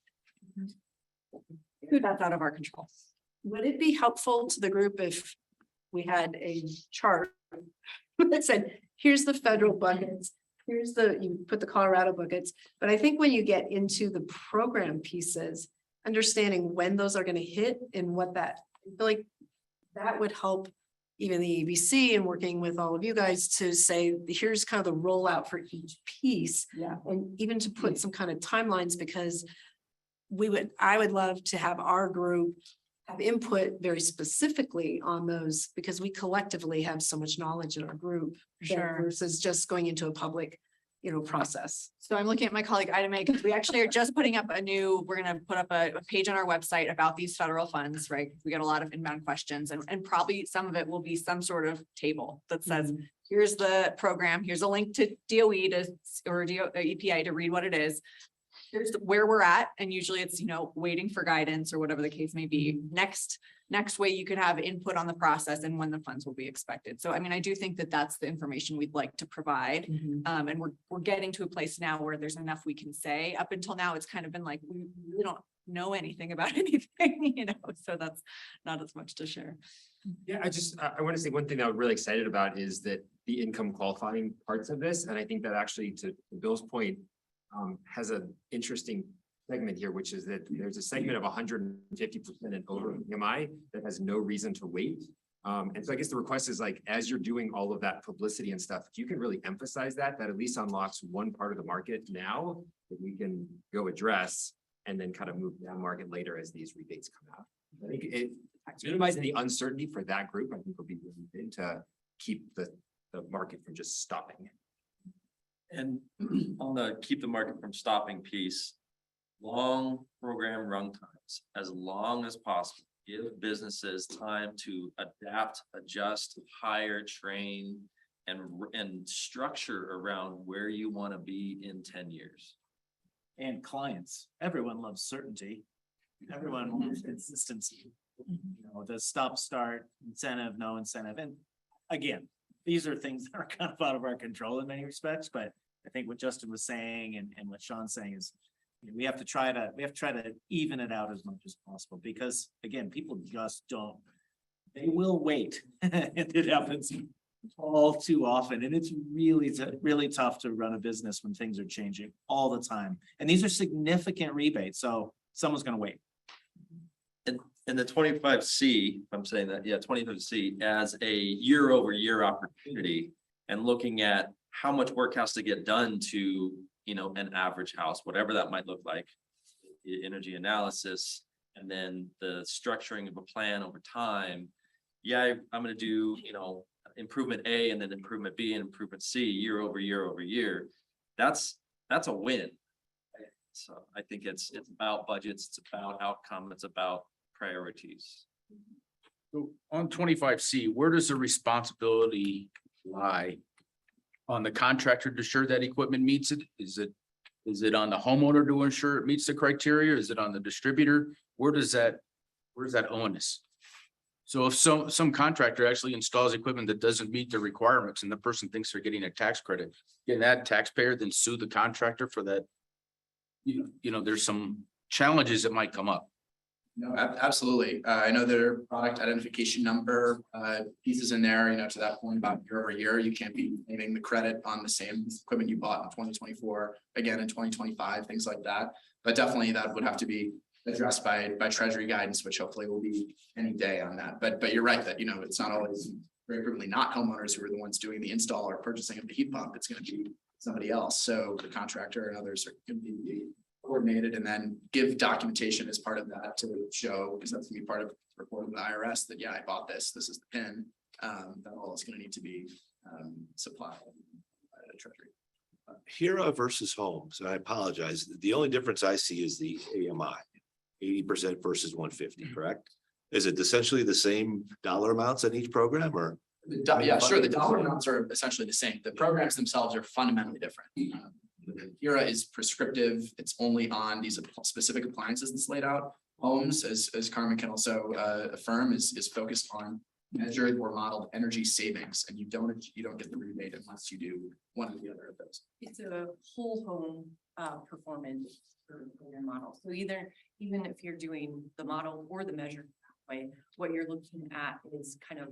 that's out of our control. Would it be helpful to the group if we had a chart that said, here's the federal buckets, you put the Colorado buckets, but I think when you get into the program pieces, understanding when those are going to hit and what that, I feel like that would help even the EEBC and working with all of you guys to say, here's kind of the rollout for each piece. Yeah. And even to put some kind of timelines, because I would love to have our group have input very specifically on those, because we collectively have so much knowledge in our group. Sure. Versus just going into a public process. So I'm looking at my colleague Ida Mae, because we actually are just putting up we're gonna put up a page on our website about these federal funds, right? We get a lot of inbound questions and probably some of it will be some sort of table that says, here's the program, here's a link to DOE or EPA to read what it is. Here's where we're at, and usually it's, waiting for guidance or whatever the case may be. Next way you could have input on the process and when the funds will be expected. So I mean, I do think that that's the information we'd like to provide. And we're getting to a place now where there's enough we can say. Up until now, it's kind of been like, we really don't know anything about anything, so that's not as much to share. Yeah, I want to say one thing that I'm really excited about is that the income qualifying parts of this, and I think that actually to Bill's point, has an interesting segment here, which is that there's a segment of 150% and over EMI that has no reason to wait. And so I guess the request is like, as you're doing all of that publicity and stuff, if you can really emphasize that at least unlocks one part of the market now that we can go address and then kind of move down market later as these rebates come out. I think it minimizing the uncertainty for that group, I think will be really big to keep the market from just stopping. And on the keep the market from stopping piece, long program run times, as long as possible. Give businesses time to adapt, adjust, hire, train, and structure around where you want to be in 10 years. And clients, everyone loves certainty. Everyone wants consistency. The stop, start, incentive, no incentive. And again, these are things that are kind of out of our control in many respects, but I think what Justin was saying and what Sean's saying is we have to try to even it out as much as possible, because again, people just don't, they will wait. And it happens all too often. And it's really tough to run a business when things are changing all the time. And these are significant rebates. So someone's going to wait. And the 25C, if I'm saying that, 25C as a year-over-year opportunity and looking at how much work has to get done to, an average house, whatever that might look like, the energy analysis, and then the structuring of a plan over time. I'm going to do, improvement A and then improvement B and improvement C year over year. That's a win. So I think it's about budgets, it's about outcome, it's about priorities. So on 25C, where does the responsibility lie? On the contractor to ensure that equipment meets it? Is it on the homeowner to ensure it meets the criteria? Is it on the distributor? Where's that onus? So if some contractor actually installs equipment that doesn't meet the requirements and the person thinks they're getting a tax credit, can that taxpayer then sue the contractor for that? There's some challenges that might come up. No, absolutely. I know their product identification number pieces in there, to that point about year over year, you can't be claiming the credit on the same equipment you bought in 2024, again in 2025, things like that. But definitely that would have to be addressed by Treasury guidance, which hopefully will be any day on that. But you're right that, it's not always, very frequently not homeowners who are the ones doing the install or purchasing of the heat pump. It's going to be somebody else. So the contractor and others are going to be coordinated and then give documentation as part of that to show, because that's gonna be part of reporting to the IRS that, I bought this, this is the PIN, that all is gonna need to be supplied by the Treasury. Hera versus Homes, and I apologize, the only difference I see is the AMI, 80% versus 150, correct? Is it essentially the same dollar amounts in each program or? Yeah, sure, the dollar amounts are essentially the same. The programs themselves are fundamentally different. Hera is prescriptive. It's only on these specific appliances that's laid out. Homes, as Carmen can also affirm, is focused on measured or modeled energy savings, and you don't get the rebate unless you do one or the other of those. It's a whole home performance for your model. So even if you're doing the model or the measured way, what you're looking at is kind of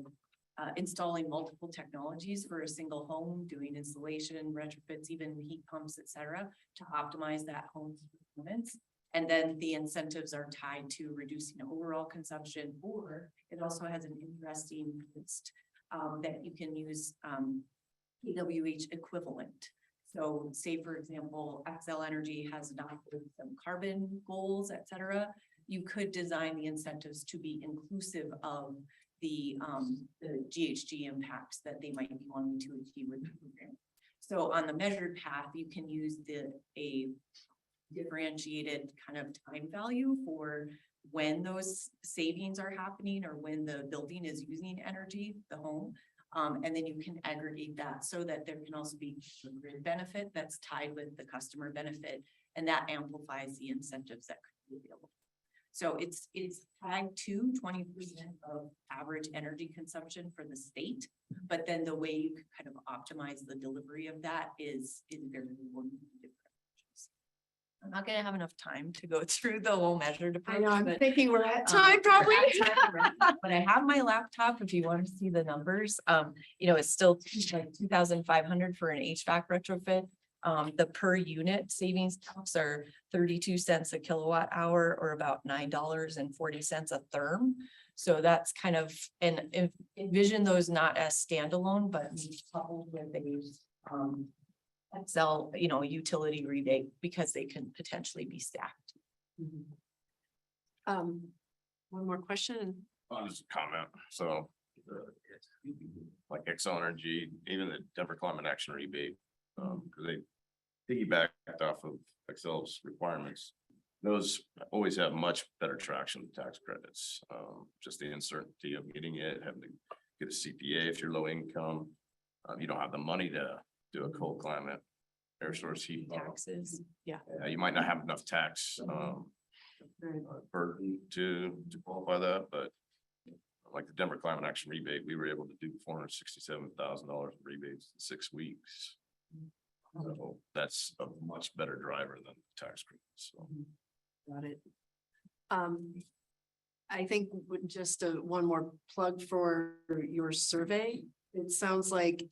installing multiple technologies for a single home, doing installation, retrofits, even heat pumps, etc., to optimize that home's performance. And then the incentives are tied to reducing overall consumption, or it also has an interesting list that you can use EWH equivalent. So say, for example, Xcel Energy has adopted some carbon goals, etc. You could design the incentives to be inclusive of the GHG impacts that they might be wanting to achieve with the program. So on the measured path, you can use a differentiated kind of time value for when those savings are happening or when the building is using energy, the home. And then you can aggregate that so that there can also be a grid benefit that's tied with the customer benefit, and that amplifies the incentives that could be available. So it's tied to 20% of average energy consumption for the state, but then the way you can kind of optimize the delivery of that is very different. I'm not gonna have enough time to go through the whole measured approach. I know, I'm but, thinking we're at um, time probably. we're at time already, But I have my laptop if you want to see the numbers. It's still like 2,500 for an HVAC retrofit. The per unit savings costs are 32 cents a kilowatt hour or about $9.40 a therm. So that's kind of, and envision those not as standalone, but coupled with a Excel, utility rebate because they can potentially be stacked. One more question. Just a comment, so. Like Xcel Energy, even the Denver Climate Action Rebate, because they piggybacked off of Excel's requirements. Those always have much better traction than tax credits, just the uncertainty of getting it, having to get a CPA if you're low income. You don't have the money to do a cold climate air source heat pump. Taxes, yeah. You might not have enough tax burden to qualify that, but like the Denver Climate Action Rebate, we were able to do $467,000 rebates in 6 weeks. So that's a much better driver than tax credits. So. Got it. I think just one more plug for your survey. It sounds like.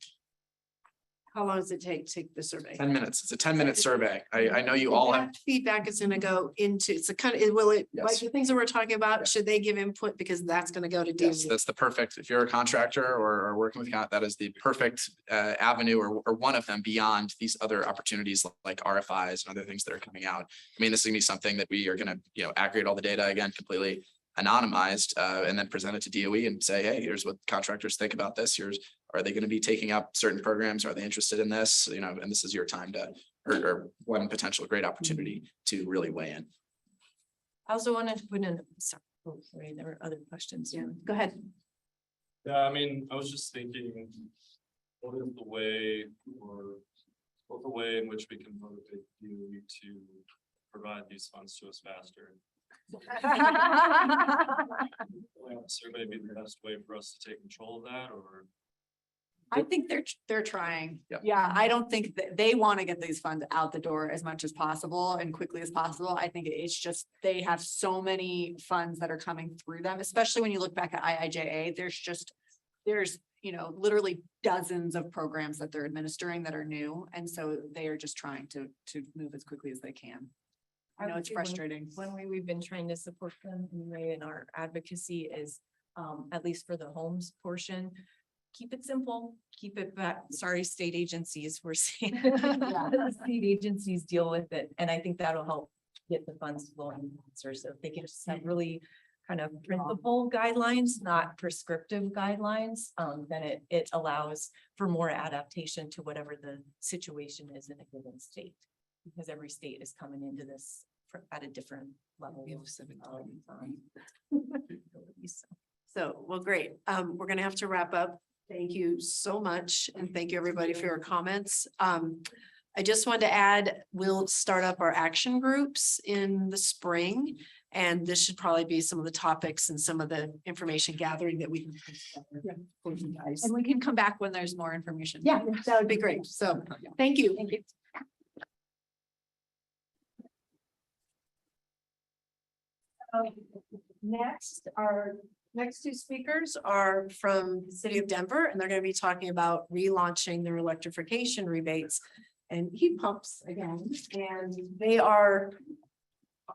How long does it take the survey? 10 minutes. It's a 10-minute survey. I know you all have. That feedback is gonna go into, it's a kind of, will it, like Yes. the things that we're talking about, Yes. should they give input? Because that's gonna go to Yes, DOE. that's the perfect, if you're a contractor or working with, that is the perfect avenue or one of them beyond these other opportunities like RFIs and other things that are coming out. I mean, this is gonna be something that we are gonna, aggregate all the data again, completely anonymized, and then present it to DOE and say, hey, here's what contractors think about this. Are they gonna be taking up certain programs? Are they interested in this? And this is your time to, or one potential great opportunity to really weigh in. I also wanted to put in, sorry, there were other questions. Yeah, go ahead. Yeah, I mean, I was just thinking, what is the way in which we can motivate you to provide these funds to us faster? Survey be the best way for us to take control of that, or? I think they're trying. Yep. Yeah, I don't think that they want to get these funds out the door as much as possible and quickly as possible. I think it's just, they have so many funds that are coming through them, especially when you look back at IIJA, there's literally dozens of programs that they're administering that are new. And so they are just trying to move as quickly as they can. I know it's frustrating. One way we've been trying to support them anyway in our advocacy is, at least for the homes portion, keep it simple, keep it back. Sorry, state agencies, we're seeing. State agencies deal with it, and I think that'll help get the funds flowing faster. So if they can just have really kind of principle guidelines, not prescriptive guidelines, then it allows for more adaptation to whatever the situation is in a given state. Because every state is coming into this at a different level. So, well, great. We're gonna have to wrap up. Thank you so much. And thank you everybody for your comments. I just wanted to add, we'll start up our action groups in the spring. And this should probably be some of the topics and some of the information gathering that we can. put together for you guys. And we can come back when there's more information. Yeah, that would be great. So, thank you. Thank you. Next, our next two speakers are from the city of Denver, and they're going to be talking about relaunching their electrification rebates and heat pumps again. And they are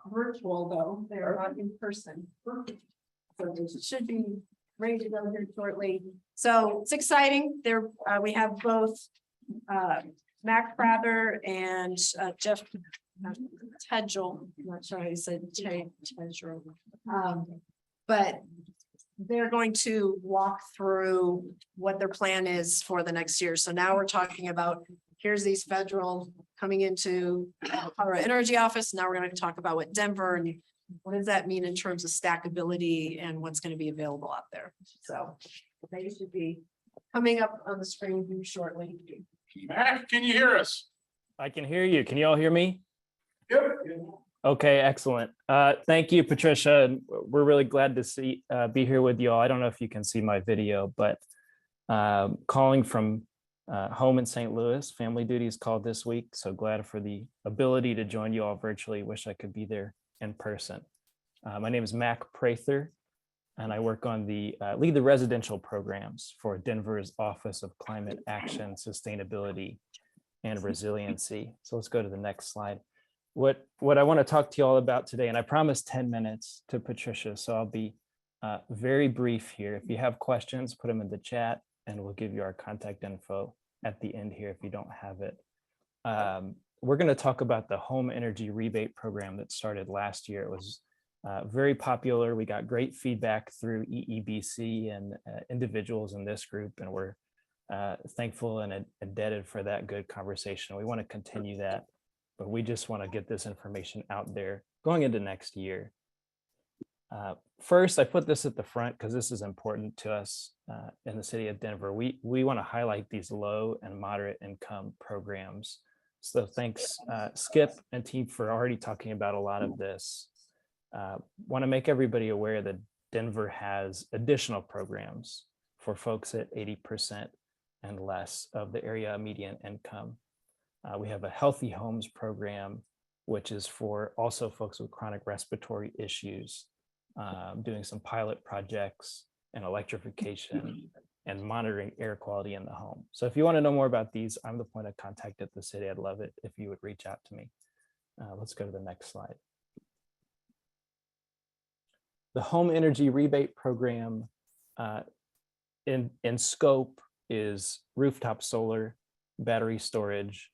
virtual, though. They are not in person. So they should be ready to go here shortly. So it's exciting. There, we have both Mac Prather and Jeff Tedgel. I'm not sure how you said Tedgel. But they're going to walk through what their plan is for the next year. So now we're talking about here's these federal coming into Colorado Energy Office. Now we're going to talk about what Denver and what does that mean in terms of stackability and what's going to be available out there. So they should be coming up on the screen shortly. Matt, can you hear us? I can hear you. Can you all hear me? Yep. Okay, excellent. Thank you, Patricia. And we're really glad to be here with you all. I don't know if you can see my video, but calling from home in St. Louis, family duties called this week. So glad for the ability to join you all virtually. Wish I could be there in person. My name is Mac Prather, and I work on lead the residential programs for Denver's Office of Climate Action, Sustainability, and Resiliency. So let's go to the next slide. What I want to talk to you all about today, and I promised 10 minutes to Patricia, so I'll be very brief here. If you have questions, put them in the chat, and we'll give you our contact info at the end here if you don't have it. We're going to talk about the home energy rebate program that started last year. It was very popular. We got great feedback through EEBC and individuals in this group, and we're thankful and indebted for that good conversation. We want to continue that, but we just want to get this information out there going into next year. First, I put this at the front because this is important to us in the city of Denver. We want to highlight these low and moderate income programs. So thanks, Skip and team, for already talking about a lot of this. Want to make everybody aware that Denver has additional programs for folks at 80% and less of the area median income. We have a Healthy Homes program, which is for also folks with chronic respiratory issues, doing some pilot projects and electrification and monitoring air quality in the home. So if you want to know more about these, I'm the point of contact at the city. I'd love it if you would reach out to me. Let's go to the next slide. The home energy rebate program in scope is rooftop solar, battery storage,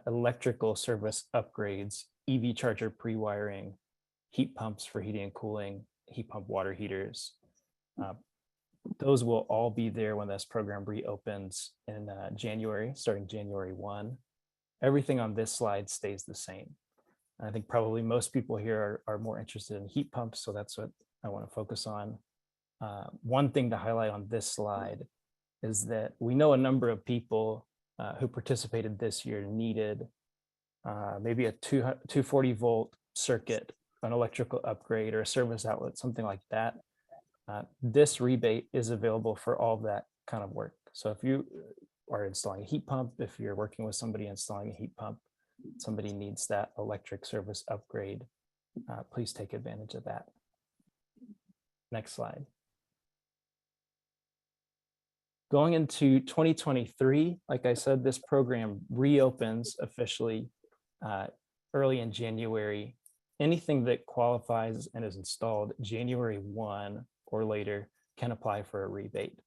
electrical service upgrades, EV charger pre-wiring, heat pumps for heating and cooling, heat pump water heaters. Those will all be there when this program reopens in January, starting January 1. Everything on this slide stays the same. I think probably most people here are more interested in heat pumps, so that's what I want to focus on. One thing to highlight on this slide is that we know a number of people who participated this year needed maybe a 240 volt circuit, an electrical upgrade, or a service outlet, something like that. This rebate is available for all of that kind of work. So if you are installing a heat pump, if you're working with somebody installing a heat pump, somebody needs that electric service upgrade, please take advantage of that. Next slide. Going into 2023, like I said, this program reopens officially early in January. Anything that qualifies and is installed January 1 or later can apply for a rebate.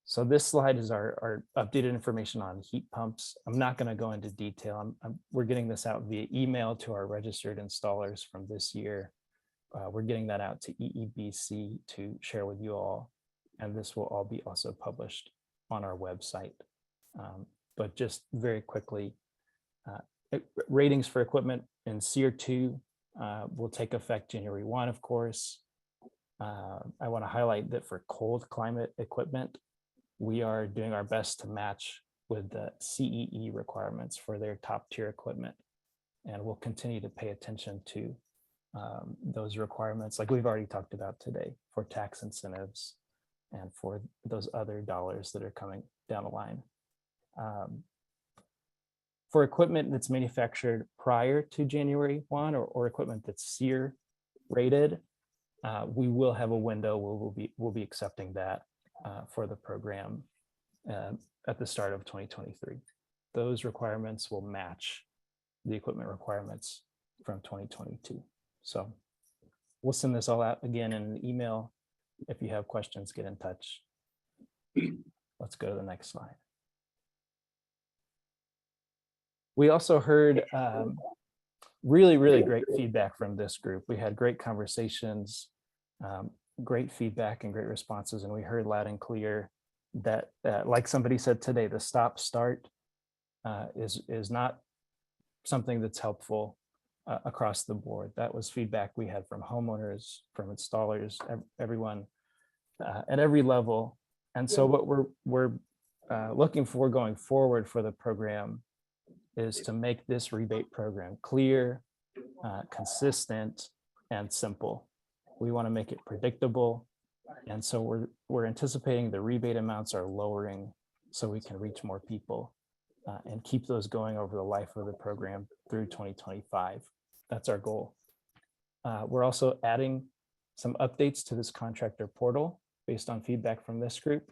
So this slide is our updated information on heat pumps. I'm not going to go into detail. We're getting this out via email to our registered installers from this year. We're getting that out to EEBC to share with you all. And this will all be also published on our website. But just very quickly, ratings for equipment in SEER 2 will take effect January 1, of course. I want to highlight that for cold climate equipment, we are doing our best to match with the CEE requirements for their top tier equipment. And we'll continue to pay attention to those requirements like we've already talked about today for tax incentives and for those other dollars that are coming down the line. For equipment that's manufactured prior to January 1 or equipment that's SEER rated, we will have a window where we'll be accepting that for the program at the start of 2023. Those requirements will match the equipment requirements from 2022. So we'll send this all out again in an email. If you have questions, get in touch. Let's go to the next slide. We also heard really great feedback from this group. We had great conversations, great feedback and great responses. And we heard loud and clear that like somebody said today, the stop start is not something that's helpful across the board. That was feedback we had from homeowners, from installers, everyone at every level. And so what we're looking for going forward for the program is to make this rebate program clear, consistent, and simple. We want to make it predictable. And so we're anticipating the rebate amounts are lowering so we can reach more people and keep those going over the life of the program through 2025. That's our goal. We're also adding some updates to this contractor portal based on feedback from this group.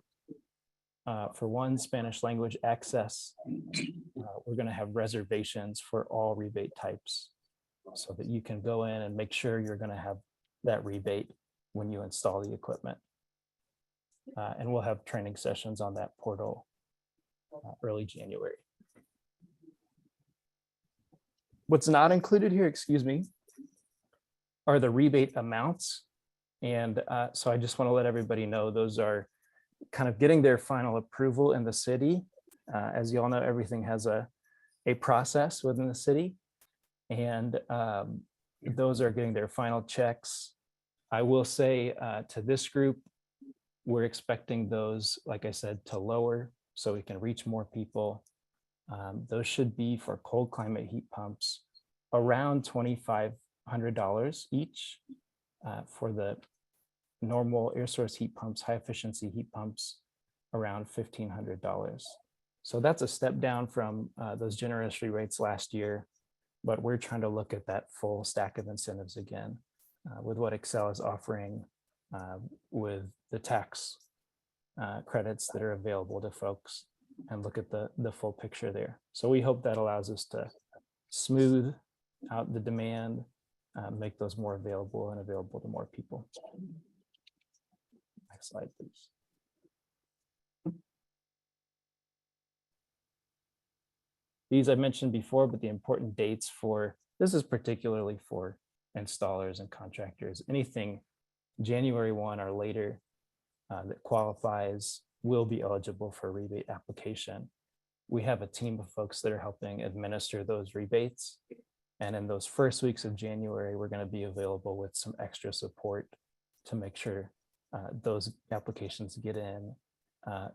For one, Spanish language access. We're going to have reservations for all rebate types so that you can go in and make sure you're going to have that rebate when you install the equipment. And we'll have training sessions on that portal early January. What's not included here, excuse me, are the rebate amounts. And so I just want to let everybody know those are kind of getting their final approval in the city. As you all know, everything has a process within the city. And those are getting their final checks. I will say to this group, we're expecting those, like I said, to lower so we can reach more people. Those should be for cold climate heat pumps around $2,500 each. For the normal air source heat pumps, high efficiency heat pumps, around $1,500. So that's a step down from those generous rebates last year, but we're trying to look at that full stack of incentives again with what Excel is offering with the tax credits that are available to folks, and look at the full picture there. So we hope that allows us to smooth out the demand, make those more available and available to more people. Next slide, please. These I mentioned before, but the important dates for this is particularly for installers and contractors. Anything January 1 or later that qualifies will be eligible for a rebate application. We have a team of folks that are helping administer those rebates. And in those first weeks of January, we're going to be available with some extra support to make sure those applications get in.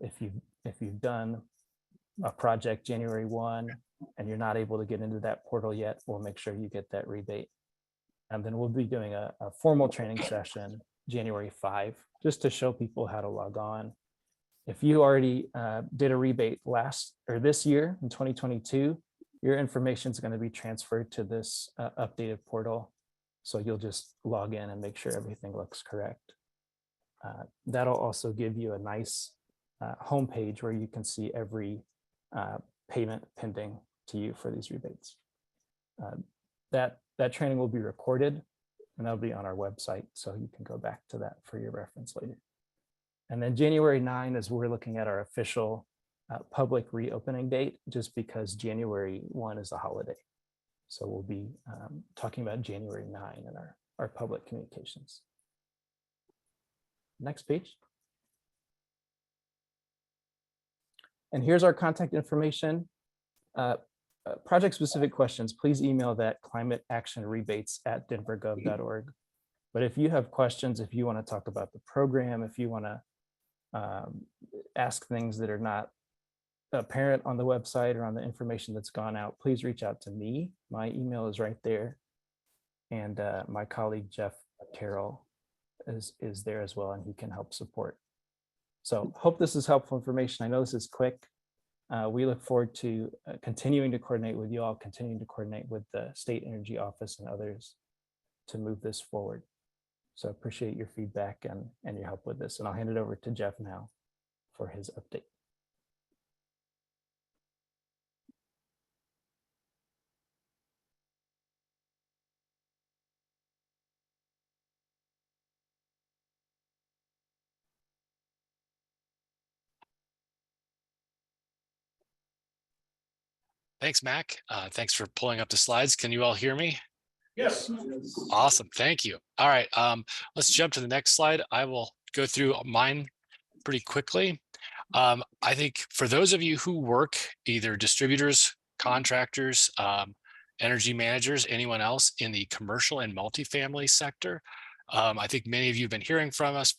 If you've done a project January 1 and you're not able to get into that portal yet, we'll make sure you get that rebate. And then we'll be doing a formal training session January 5, just to show people how to log on. If you already did a rebate this year in 2022, your information is going to be transferred to this updated portal. So you'll just log in and make sure everything looks correct. That'll also give you a nice homepage where you can see every payment pending to you for these rebates. That training will be recorded and that'll be on our website. So you can go back to that for your reference later. And then January 9 is we're looking at our official public reopening date, just because January 1 is a holiday. So we'll be talking about January 9 in our public communications. Next page. And here's our contact information. Project specific questions, please email that climateactionrebates@denvergov.org. But if you have questions, if you want to talk about the program, if you want to ask things that are not apparent on the website or on the information that's gone out, please reach out to me. My email is right there. And my colleague, Jeff Carroll, is there as well, and he can help support. So hope this is helpful information. I know this is quick. We look forward to continuing to coordinate with you all, continuing to coordinate with the State Energy Office and others to move this forward. So appreciate your feedback and your help with this. And I'll hand it over to Jeff now for his update. Thanks, Mac. Thanks for pulling up the slides. Can you all hear me? Yes. Awesome. Thank you. All right. Let's jump to the next slide. I will go through mine pretty quickly. I think for those of you who work either distributors, contractors, energy managers, anyone else in the commercial and multifamily sector, I think many of you have been hearing from us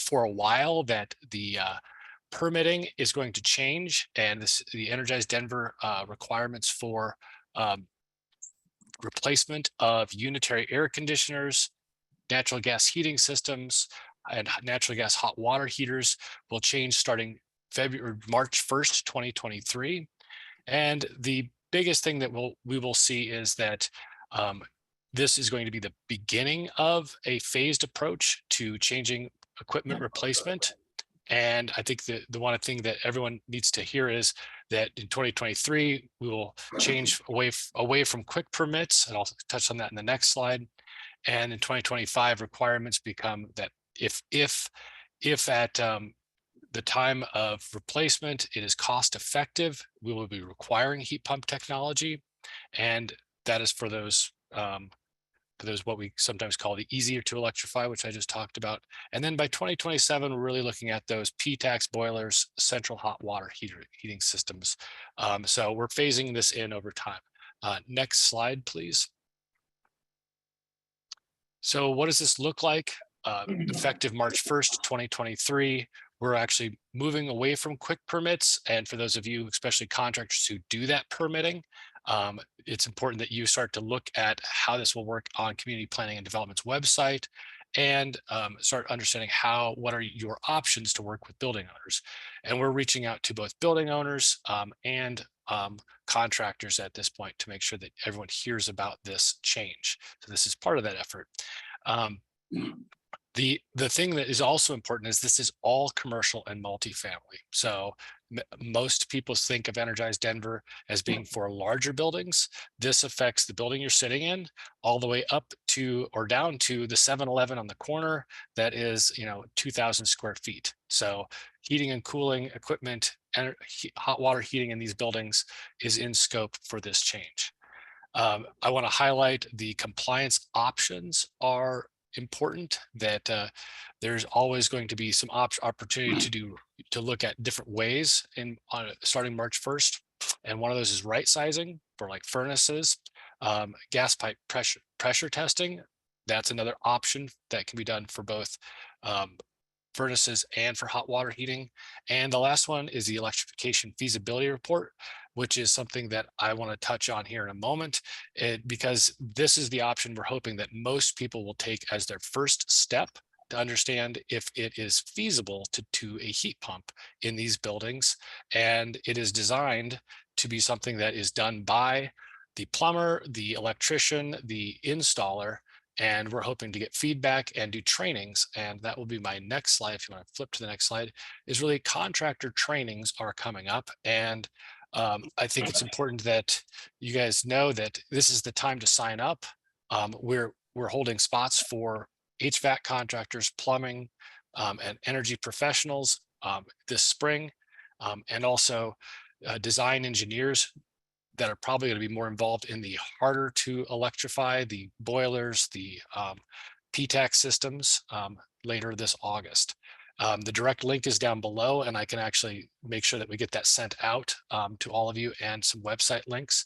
for a while that the permitting is going to change, and the Energize Denver requirements for replacement of unitary air conditioners, natural gas heating systems, and natural gas hot water heaters will change starting March 1st, 2023. And the biggest thing that we will see is that this is going to be the beginning of a phased approach to changing equipment replacement. And I think the one thing that everyone needs to hear is that in 2023, we will change away from quick permits, and I'll touch on that in the next slide. And in 2025, requirements become that if at the time of replacement, it is cost effective, we will be requiring heat pump technology. And that is for those what we sometimes call the easier to electrify, which I just talked about. And then by 2027, we're really looking at those P-tax boilers, central hot water heating systems. So we're phasing this in over time. Next slide, please. So what does this look like? Effective March 1st, 2023, we're actually moving away from quick permits. And for those of you, especially contractors who do that permitting, it's important that you start to look at how this will work on Community Planning and Development's website, and start understanding what are your options to work with building owners. And we're reaching out to both building owners and contractors at this point to make sure that everyone hears about this change. So this is part of that effort. The thing that is also important is this is all commercial and multifamily. So most people think of Energize Denver as being for larger buildings. This affects the building you're sitting in all the way up to or down to the 7-Eleven on the corner that is 2,000 square feet. So heating and cooling equipment and hot water heating in these buildings is in scope for this change. I want to highlight the compliance options are important, that there's always going to be some opportunity to look at different ways starting March 1st. And one of those is right sizing for like furnaces, gas pipe pressure testing. That's another option that can be done for both furnaces and for hot water heating. And the last one is the electrification feasibility report, which is something that I want to touch on here in a moment, because this is the option we're hoping that most people will take as their first step to understand if it is feasible to do a heat pump in these buildings. And it is designed to be something that is done by the plumber, the electrician, the installer, and we're hoping to get feedback and do trainings. And that will be my next slide. If you want to flip to the next slide, is really contractor trainings are coming up. And I think it's important that you guys know that this is the time to sign up. We're holding spots for HVAC contractors, plumbing, and energy professionals this spring, and also design engineers that are probably going to be more involved in the harder to electrify, the boilers, the P-tax systems later this August. The direct link is down below, and I can actually make sure that we get that sent out to all of you, and some website links.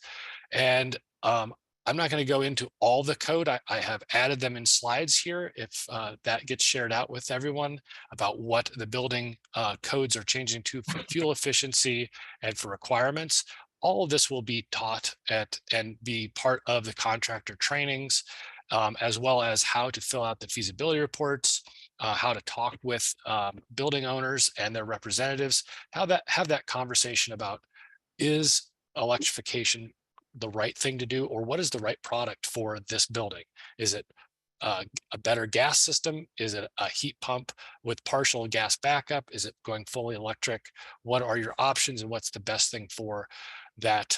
And I'm not going to go into all the code. I have added them in slides here if that gets shared out with everyone about what the building codes are changing to for fuel efficiency and for requirements. All of this will be taught and be part of the contractor trainings, as well as how to fill out the feasibility reports, how to talk with building owners and their representatives, have that conversation about, is electrification the right thing to do, or what is the right product for this building? Is it a better gas system? Is it a heat pump with partial gas backup? Is it going fully electric? What are your options, and what's the best thing for that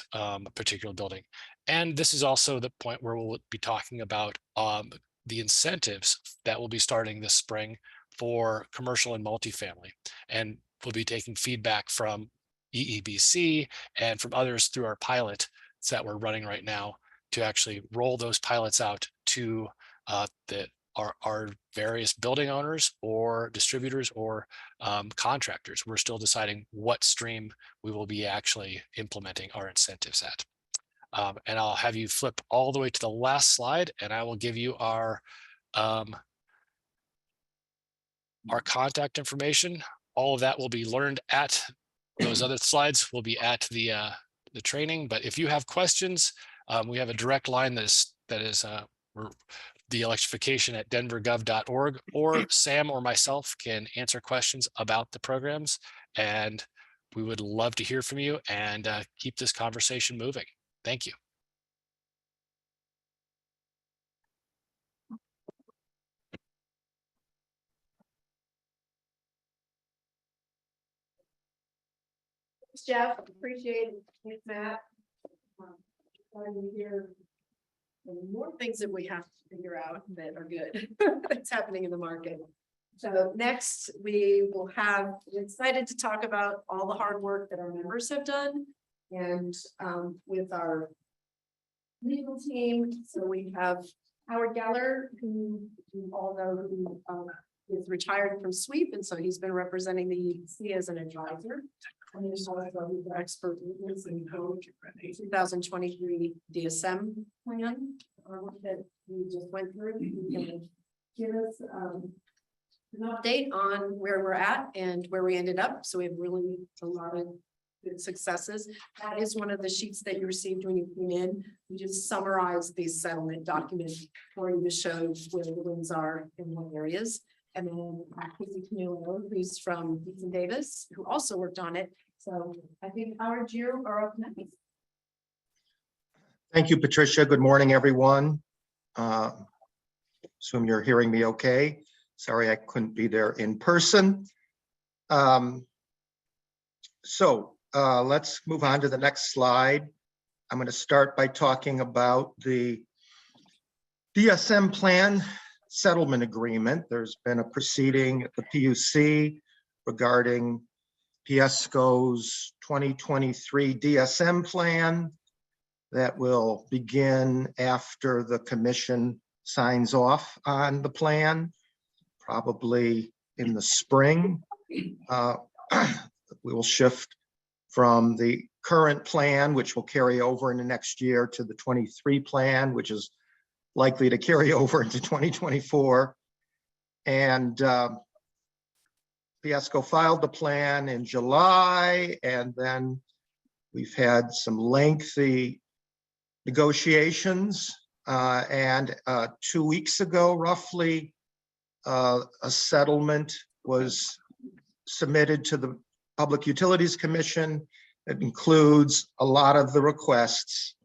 particular building? And this is also the point where we'll be talking about the incentives that will be starting this spring for commercial and multifamily. And we'll be taking feedback from EEBC and from others through our pilot that we're running right now to actually roll those pilots out to our various building owners or distributors or contractors. We're still deciding what stream we will be actually implementing our incentives at. And I'll have you flip all the way to the last slide, and I will give you our contact information. All of that will be learned at those other slides will be at the training. But if you have questions, we have a direct line that is the electrification at denvergov.org, or Sam or myself can answer questions about the programs. And we would love to hear from you and keep this conversation moving. Thank you. Thanks, Jeff. Appreciate it. Thanks, Matt. Here, more things that we have to figure out that are good that's happening in the market. So next, we will have excited to talk about all the hard work that our members have done, and with our legal team. So we have Howard Geller, who you all know who is retired from SWEEP, and so he's been representing the EEBC as an advisor. And he's also the expert witness in code 2023 DSM plan that we just went through. He can give us an update on where we're at and where we ended up. So we have really a lot of good successes. That is one of the sheets that you received when you came in. We just summarized the settlement document for you to show where the wins are in what areas. And then Casey Camillo, who's from Beaton Davis, who also worked on it. So I think Howard, you are up next. Thank you, Patricia. Good morning, everyone. Assume you're hearing me okay. Sorry, I couldn't be there in person. Let's move on to the next slide. I'm going to start by talking about the DSM plan settlement agreement. There's been a proceeding at the PUC regarding PSCO's 2023 DSM plan that will begin after the commission signs off on the plan, probably in the spring. We will shift from the current plan, which will carry over into next year, to the 23 plan, which is likely to carry over into 2024. And PSCO filed the plan in July, and then we've had some lengthy negotiations. And 2 weeks ago, roughly, a settlement was submitted to the Public Utilities Commission. It includes a lot of the requests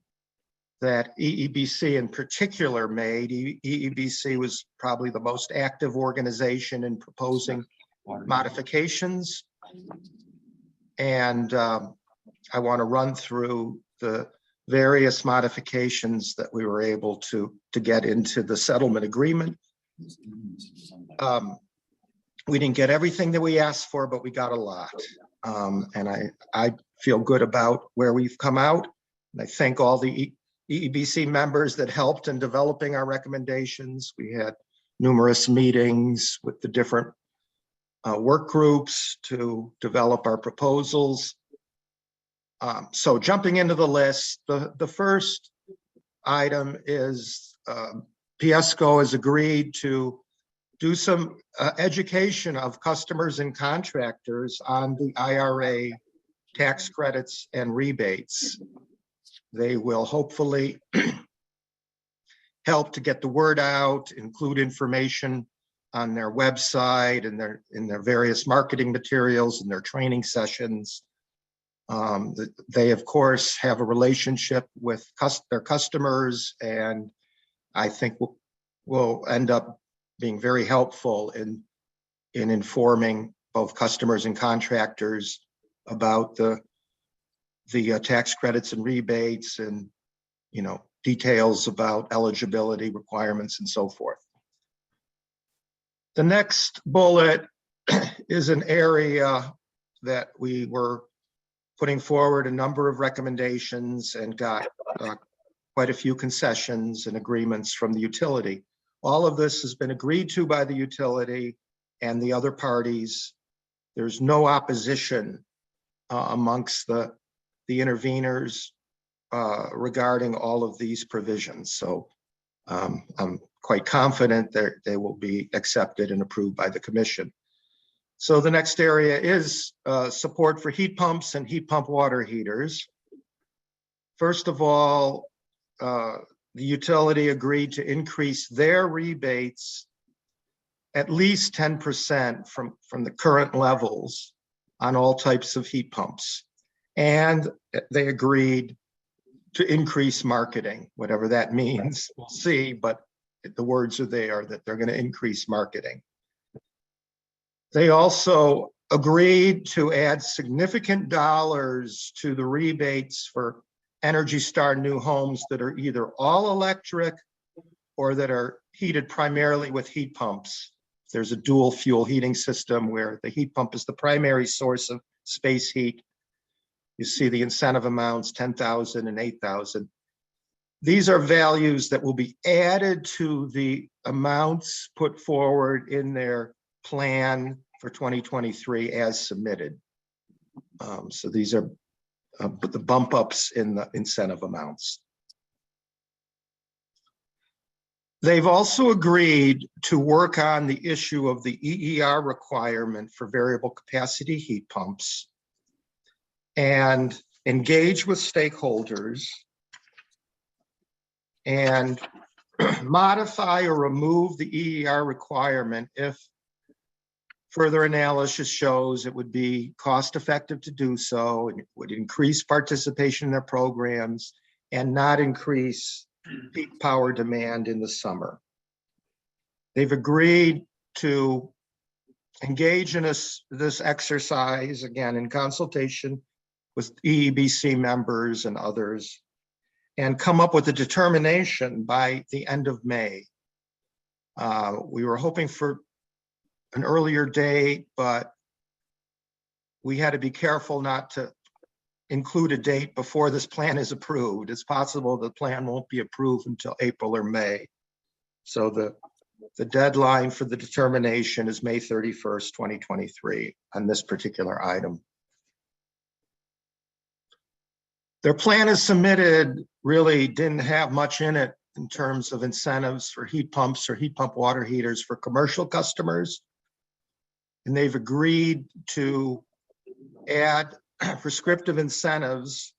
that EEBC in particular made. EEBC was probably the most active organization in proposing modifications. And I want to run through the various modifications that we were able to get into the settlement agreement. We didn't get everything that we asked for, but we got a lot. And I feel good about where we've come out. And I thank all the EEBC members that helped in developing our recommendations. We had numerous meetings with the different work groups to develop our proposals. So jumping into the list, the first item is PSCO has agreed to do some education of customers and contractors on the IRA tax credits and rebates. They will hopefully help to get the word out, include information on their website and in their various marketing materials and their training sessions. They, of course, have a relationship with their customers, and I think will end up being very helpful in informing both customers and contractors about the tax credits and rebates, and details about eligibility requirements and so forth. The next bullet is an area that we were putting forward a number of recommendations and got quite a few concessions and agreements from the utility. All of this has been agreed to by the utility and the other parties. There's no opposition amongst the interveners regarding all of these provisions. So I'm quite confident that they will be accepted and approved by the commission. So the next area is support for heat pumps and heat pump water heaters. First of all, the utility agreed to increase their rebates at least 10% from the current levels on all types of heat pumps. And they agreed to increase marketing, whatever that means, we'll see, but the words are there that they're going to increase marketing. They also agreed to add significant dollars to the rebates for Energy Star new homes that are either all electric or that are heated primarily with heat pumps. There's a dual fuel heating system where the heat pump is the primary source of space heat. You see the incentive amounts, 10,000 and 8,000. These are values that will be added to the amounts put forward in their plan for 2023 as submitted. So these are the bump ups in the incentive amounts. They've also agreed to work on the issue of the EER requirement for variable capacity heat pumps and engage with stakeholders and modify or remove the EER requirement if further analysis shows it would be cost effective to do so, and it would increase participation in their programs and not increase peak power demand in the summer. They've agreed to engage in this exercise, again, in consultation with EEBC members and others, and come up with a determination by the end of May. We were hoping for an earlier date, but we had to be careful not to include a date before this plan is approved. It's possible the plan won't be approved until April or May. So the deadline for the determination is May 31st, 2023 on this particular item. Their plan is submitted really didn't have much in it in terms of incentives for heat pumps or heat pump water heaters for commercial customers. And they've agreed to add prescriptive incentives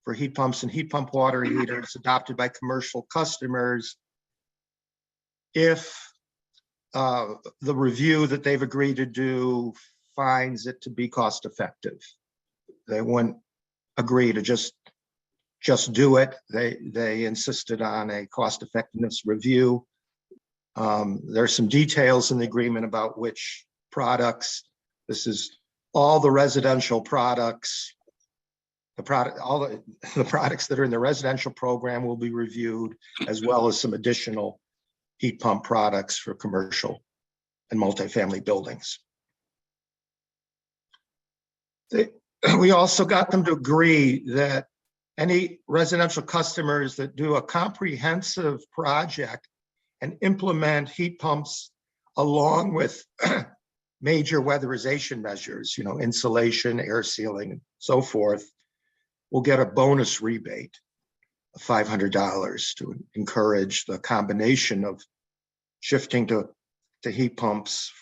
for heat pumps and heat pump water heaters adopted by commercial customers if the review that they've agreed to do finds it to be cost effective. They wouldn't agree to just do it. They insisted on a cost effectiveness review. There's some details in the agreement about which products. This is all the residential products. All the products that are in the residential program will be reviewed, as well as some additional heat pump products for commercial and multifamily buildings. We also got them to agree that any residential customers that do a comprehensive project and implement heat pumps along with major weatherization measures, insulation, air sealing, and so forth, will get a bonus rebate of $500 to encourage the combination of shifting to heat pumps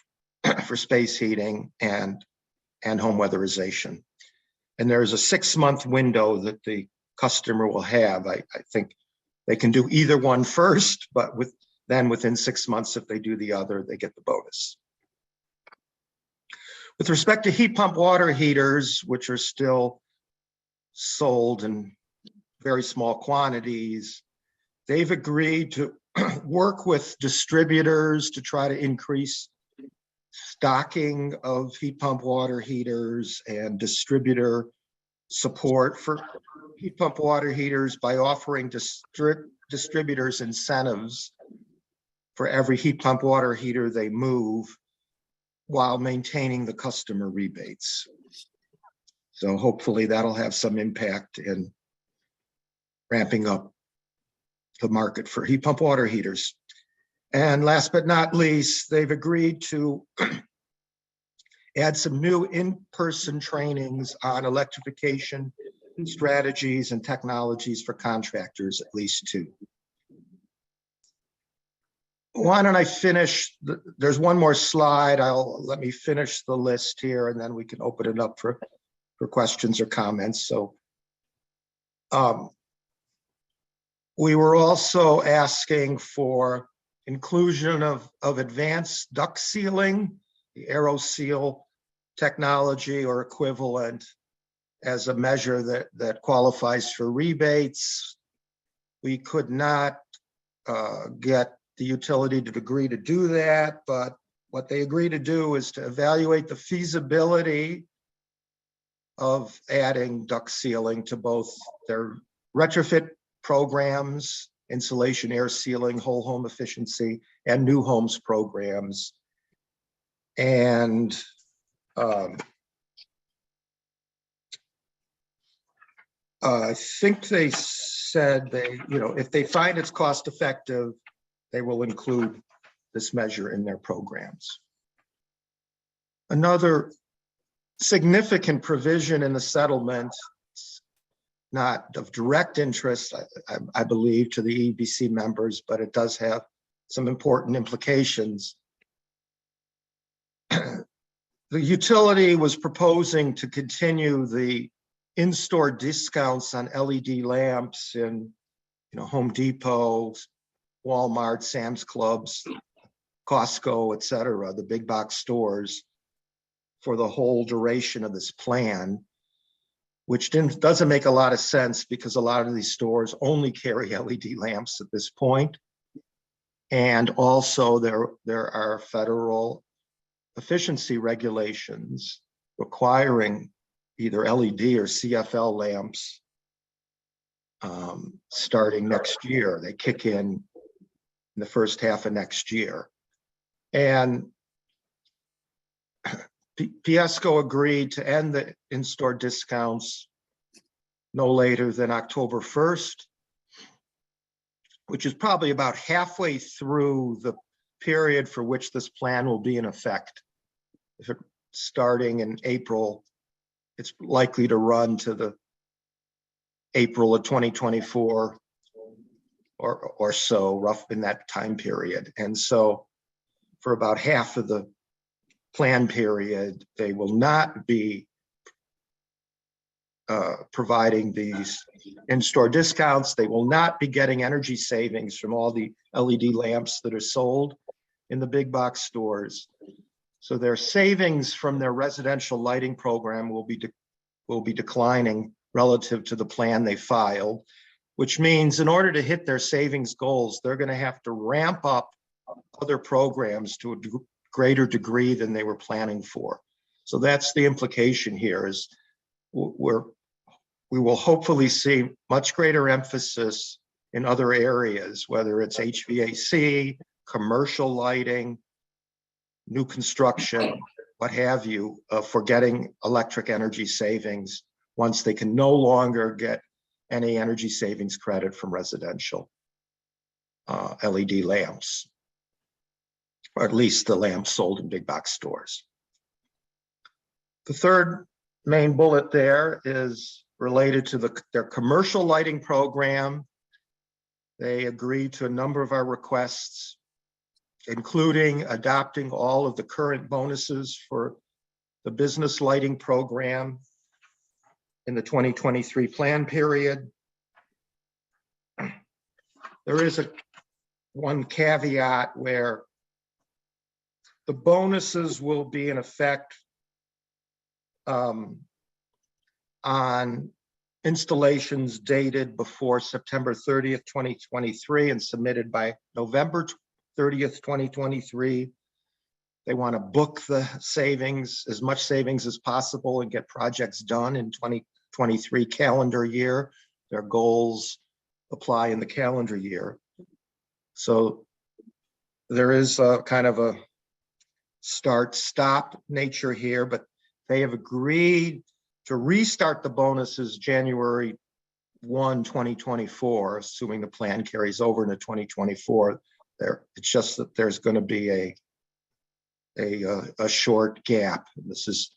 for space heating and home weatherization. And there's a 6-month window that the customer will have. I think they can do either one first, but then within 6 months, if they do the other, they get the bonus. With respect to heat pump water heaters, which are still sold in very small quantities, they've agreed to work with distributors to try to increase stocking of heat pump water heaters and distributor support for heat pump water heaters by offering distributors incentives for every heat pump water heater they move while maintaining the customer rebates. So hopefully that'll have some impact in ramping up the market for heat pump water heaters. And last but not least, they've agreed to add some new in-person trainings on electrification strategies and technologies for contractors, at least 2. Why don't I finish? There's one more slide. Let me finish the list here and then we can open it up for questions or comments. So we were also asking for inclusion of advanced duct sealing, the AeroSeal technology or equivalent, as a measure that qualifies for rebates. We could not get the utility to agree to do that, but what they agree to do is to evaluate the feasibility of adding duct sealing to both their retrofit programs, insulation, air sealing, whole home efficiency, and new homes programs. And I think they said if they find it's cost effective, they will include this measure in their programs. Another significant provision in the settlement, not of direct interest, I believe, to the EEBC members, but it does have some important implications. The utility was proposing to continue the in-store discounts on LED lamps in Home Depot, Walmart, Sam's Clubs, Costco, et cetera, the big box stores, for the whole duration of this plan, which doesn't make a lot of sense because a lot of these stores only carry LED lamps at this point. And also there are federal efficiency regulations requiring either LED or CFL lamps starting next year. They kick in the first half of next year. And Piesco agreed to end the in-store discounts no later than October 1st, which is probably about halfway through the period for which this plan will be in effect. If it's starting in April, it's likely to run to the April of 2024 or so, rough in that time period. And so for about half of the plan period, they will not be providing these in-store discounts. They will not be getting energy savings from all the LED lamps that are sold in the big box stores. So their savings from their residential lighting program will be declining relative to the plan they filed, which means in order to hit their savings goals, they're going to have to ramp up other programs to a greater degree than they were planning for. So that's the implication here, is we will hopefully see much greater emphasis in other areas, whether it's HVAC, commercial lighting, new construction, what have you, for getting electric energy savings once they can no longer get any energy savings credit from residential LED lamps, or at least the lamps sold in big box stores. The third main bullet there is related to their commercial lighting program. They agreed to a number of our requests, including adopting all of the current bonuses for the business lighting program in the 2023 plan period. There is one caveat where the bonuses will be in effect on installations dated before September 30th, 2023 and submitted by November 30th, 2023. They want to book the savings, as much savings as possible, and get projects done in 2023 calendar year. Their goals apply in the calendar year. So there is a kind of a start-stop nature here, but they have agreed to restart the bonuses January 1, 2024, assuming the plan carries over into 2024. there. It's just that there's going to be a short gap. This is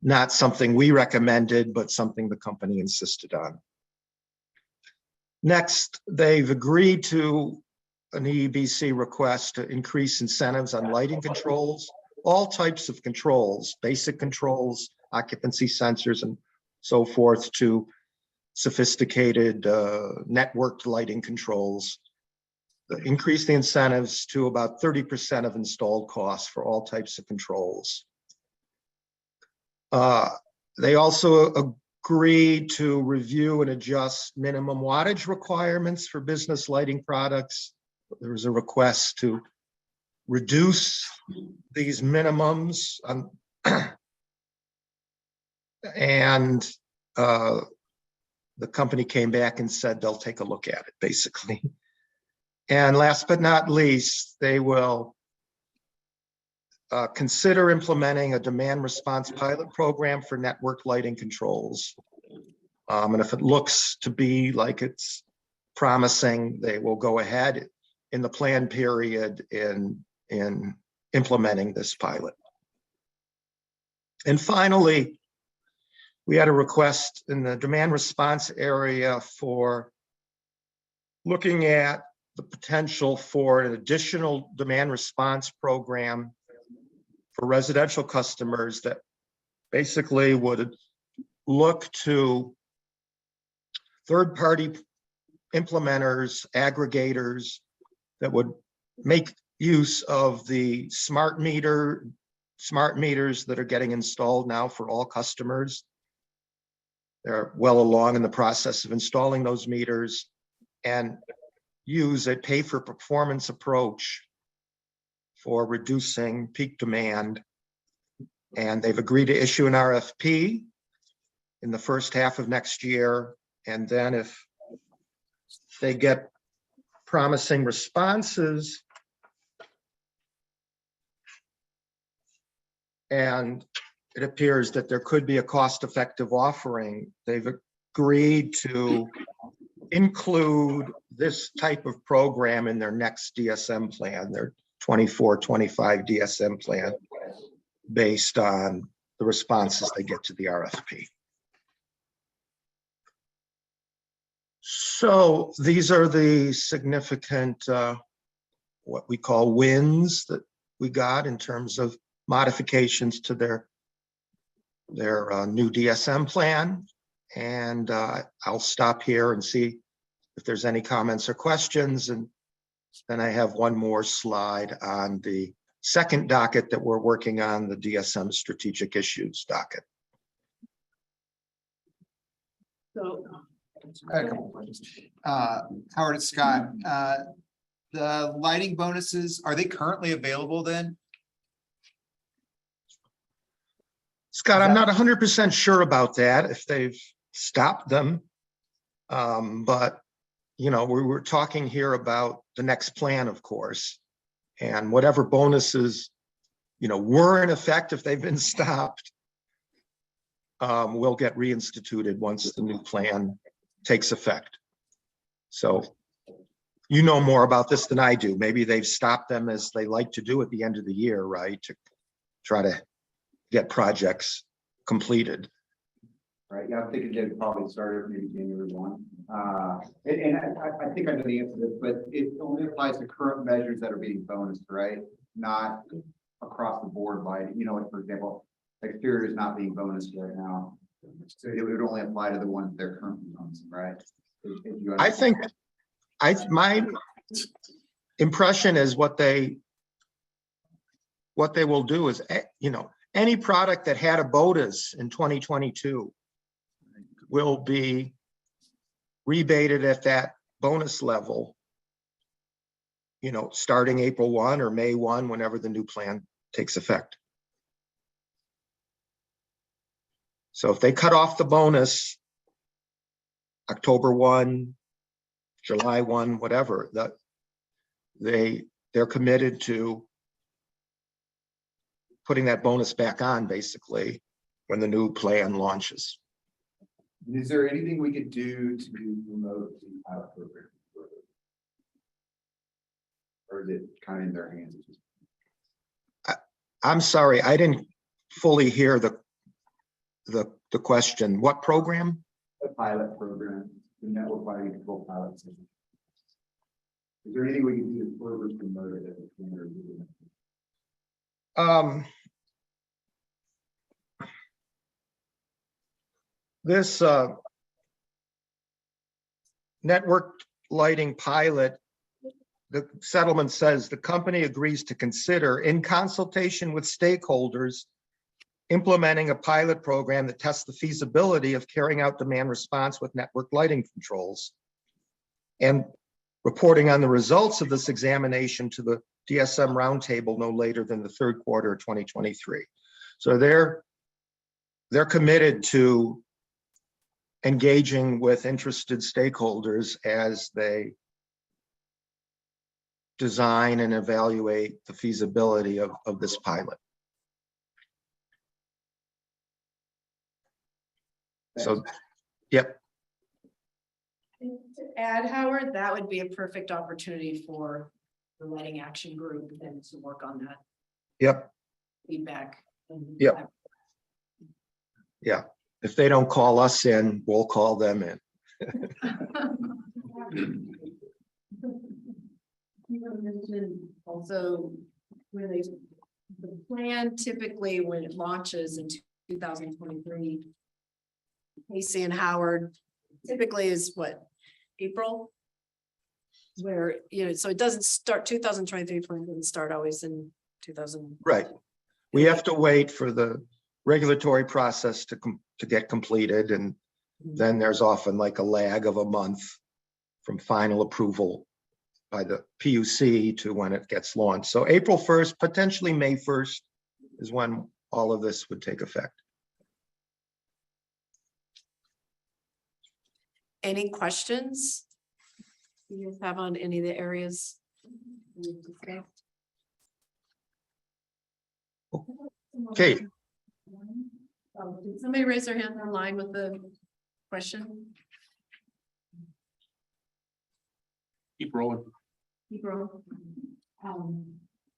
not something we recommended, but something the company insisted on. Next, they've agreed to an EEBC request to increase incentives on lighting controls, all types of controls, basic controls, occupancy sensors, and so forth, to sophisticated networked lighting controls. Increase the incentives to about 30% of installed costs for all types of controls. They also agreed to review and adjust minimum wattage requirements for business lighting products. There was a request to reduce these minimums and the company came back and said they'll take a look at it, basically. And last but not least, they will consider implementing a demand response pilot program for network lighting controls. And if it looks to be like it's promising, they will go ahead in the plan period in implementing this pilot. And finally, we had a request in the demand response area for looking at the potential for an additional demand response program for residential customers that basically would look to third-party implementers, aggregators that would make use of the smart meters that are getting installed now for all customers. They're well along in the process of installing those meters, and use a pay-for-performance approach for reducing peak demand. And they've agreed to issue an RFP in the first half of next year. And then if they get promising responses and it appears that there could be a cost-effective offering, they've agreed to include this type of program in their next DSM plan, their 24-25 DSM plan, based on the responses they get to the RFP. So these are the significant, what we call wins that we got in terms of modifications to their new DSM plan. And I'll stop here and see if there's any comments or questions. And then I have one more slide on the second docket that we're working on, the DSM strategic issues docket. So, I have a couple questions. Howard and Scott, the lighting bonuses, are they currently available then? Scott, I'm not 100% sure about that, if they've stopped them. But, you know, we were talking here about the next plan, of course, and whatever bonuses, you know, were in effect, if they've been stopped, will get reinstituted once the new plan takes effect. So you know more about this than I do. Maybe they've stopped them, as they like to do at the end of the year, right? To try to get projects completed. Right, yeah, I'm thinking getting probably started maybe January 1. And I think I know the answer to this, but it only applies to current measures that are being bonused, right? Not across the board by, you know, like for example, exterior is not being bonused right now. So it would only apply to the ones they're currently bonusing, right? I think my impression is what they will do is, you know, any product that had a bonus in 2022 will be rebated at that bonus level, you know, starting April 1 or May 1, whenever the new plan takes effect. So if they cut off the bonus October 1, July 1, whatever, that they're committed to putting that bonus back on, basically, when the new plan launches. Is there anything we could do to promote the pilot program? Or is it kind of in their hands? I'm sorry, I didn't fully hear the question. What program? The pilot program, the network lighting control pilot system. Is there anything we can do to further promote it? This network lighting pilot, the settlement says the company agrees to consider, in consultation with stakeholders, implementing a pilot program that tests the feasibility of carrying out demand response with network lighting controls and reporting on the results of this examination to the DSM roundtable no later than the third quarter of 2023. So they're committed to engaging with interested stakeholders as they design and evaluate the feasibility of this pilot. So, yep. To add, Howard, that would be a perfect opportunity for the lighting action group then to work on that Yep. feedback. Yep. Yeah. If they don't call us in, we'll call them in. You mentioned also when the plan typically when it launches in 2023. Casey and Howard typically is what, April? Where, so it doesn't start 2023 plan doesn't start always in 2000. Right. We have to wait for the regulatory process to get completed, and then there's often like a lag of a month from final approval by the PUC to when it gets launched. So April 1st, potentially May 1st is when all of this would take effect. Any questions you guys have on any of the areas? Okay. Did somebody raise their hand online with the question? Keep rolling. Keep rolling.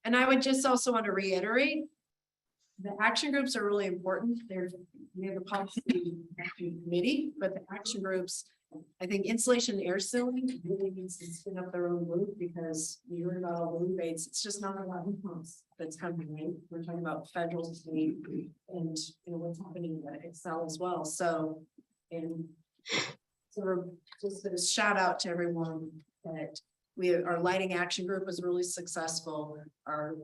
And I would just also want to reiterate, the action groups are really important. We have a policy committee, but the action groups, I think insulation and air sealing really needs to spin up their own group because we heard about all the rebates. It's just not a lot of pumps that's coming in. We're talking about federal, state, and what's happening at Excel as well. So, and so just a shout out to everyone that our lighting action group was really successful. Our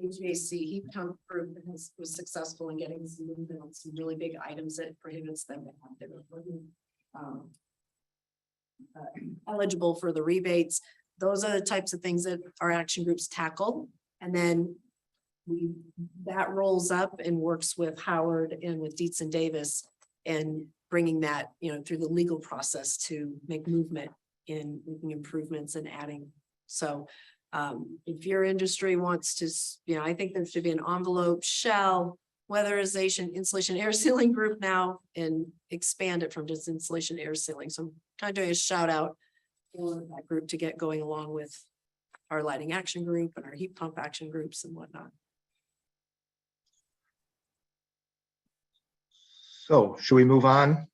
HVAC heat pump group was successful in getting some movement on some really big items that prohibits them to have their eligible for the rebates. Those are the types of things that our action groups tackle. And then that rolls up and works with Howard and with Dietz and Davis and bringing that, through the legal process to make movement in making improvements and adding. So if your industry wants to, I think there should be an envelope, shell, weatherization, insulation, air sealing group now and expand it from just insulation, air sealing. So I'm kind of doing a shout out for that group to get going along with our lighting action group and our heat pump action groups and whatnot. So should we move on?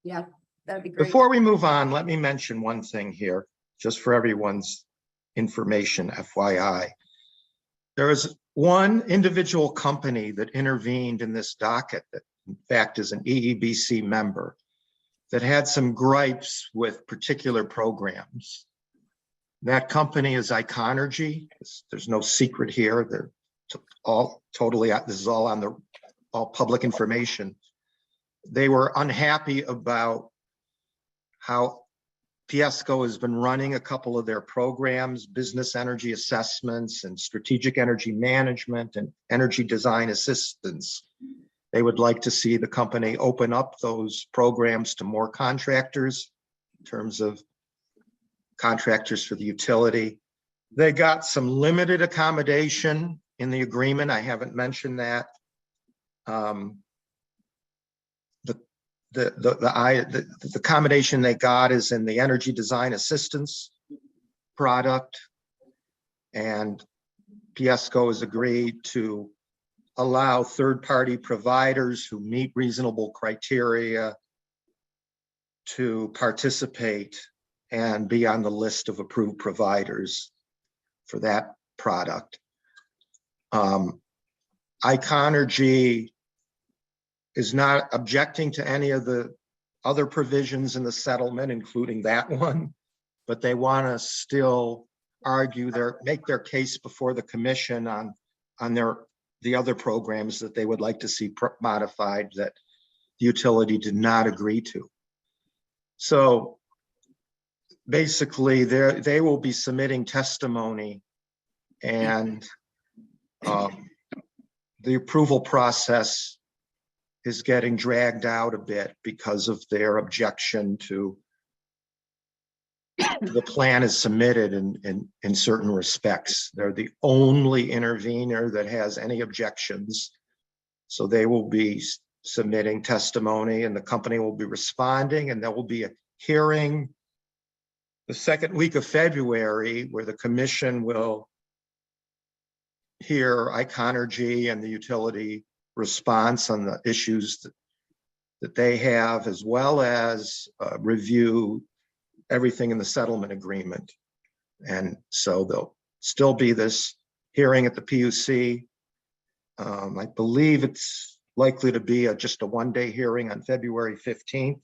Yeah, that'd be great. Before we move on, let me mention one thing here, just for everyone's information, FYI. There is one individual company that intervened in this docket that in fact is an EEBC member that had some gripes with particular programs. That company is Iconergy. There's no secret here. They're all totally, this is all on the all public information. They were unhappy about how Piesco has been running a couple of their programs, business energy assessments and strategic energy management and energy design assistance. They would like to see the company open up those programs to more contractors in terms of contractors for the utility. They got some limited accommodation in the agreement. I haven't mentioned that. The accommodation they got is in the energy design assistance product. And Piesco has agreed to allow third-party providers who meet reasonable criteria to participate and be on the list of approved providers for that product. Iconergy is not objecting to any of the other provisions in the settlement, including that one, but they want to still argue make their case before the commission on the other programs that they would like to see modified that the utility did not agree to. So basically, they will be submitting testimony, and the approval process is getting dragged out a bit because of their objection to the plan is submitted in certain respects. They're the only intervener that has any objections. So they will be submitting testimony, and the company will be responding, and there will be a hearing the second week of February where the commission will hear Iconergy and the utility response on the issues that they have, as well as review everything in the settlement agreement. And so there'll still be this hearing at the PUC. I believe it's likely to be just a one-day hearing on February 15th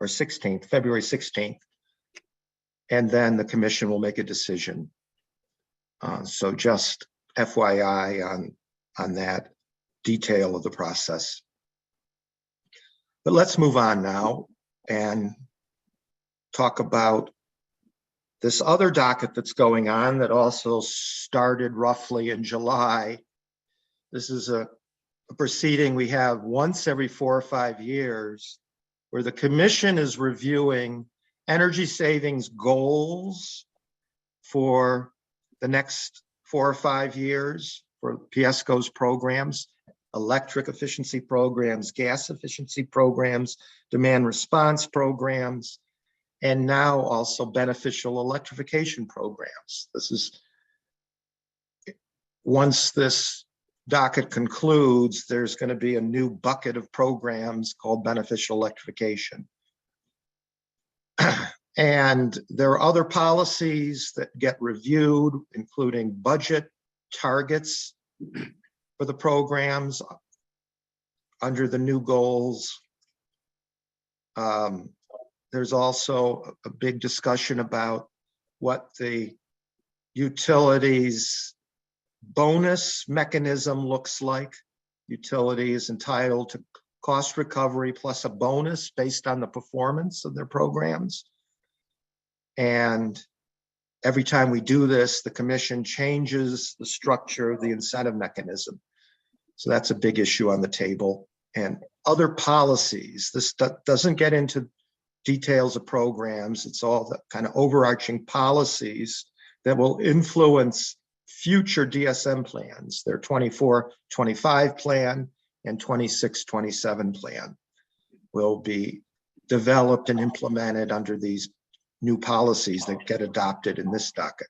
or 16th, February 16th. And then the commission will make a decision. So just FYI on that detail of the process. But let's move on now and talk about this other docket that's going on that also started roughly in July. This is a proceeding we have once every 4 or 5 years where the commission is reviewing energy savings goals for the next 4 or 5 years for Piesco's programs, electric efficiency programs, gas efficiency programs, demand response programs, and now also beneficial electrification programs. This is, once this docket concludes, there's going to be a new bucket of programs called beneficial electrification. And there are other policies that get reviewed, including budget targets for the programs under the new goals. There's also a big discussion about what the utilities bonus mechanism looks like. Utility is entitled to cost recovery plus a bonus based on the performance of their programs. And every time we do this, the commission changes the structure of the incentive mechanism. So that's a big issue on the table. And other policies, this doesn't get into details of programs. It's all the kind of overarching policies that will influence future DSM plans, their 24-25 plan and 26-27 plan will be developed and implemented under these new policies that get adopted in this docket.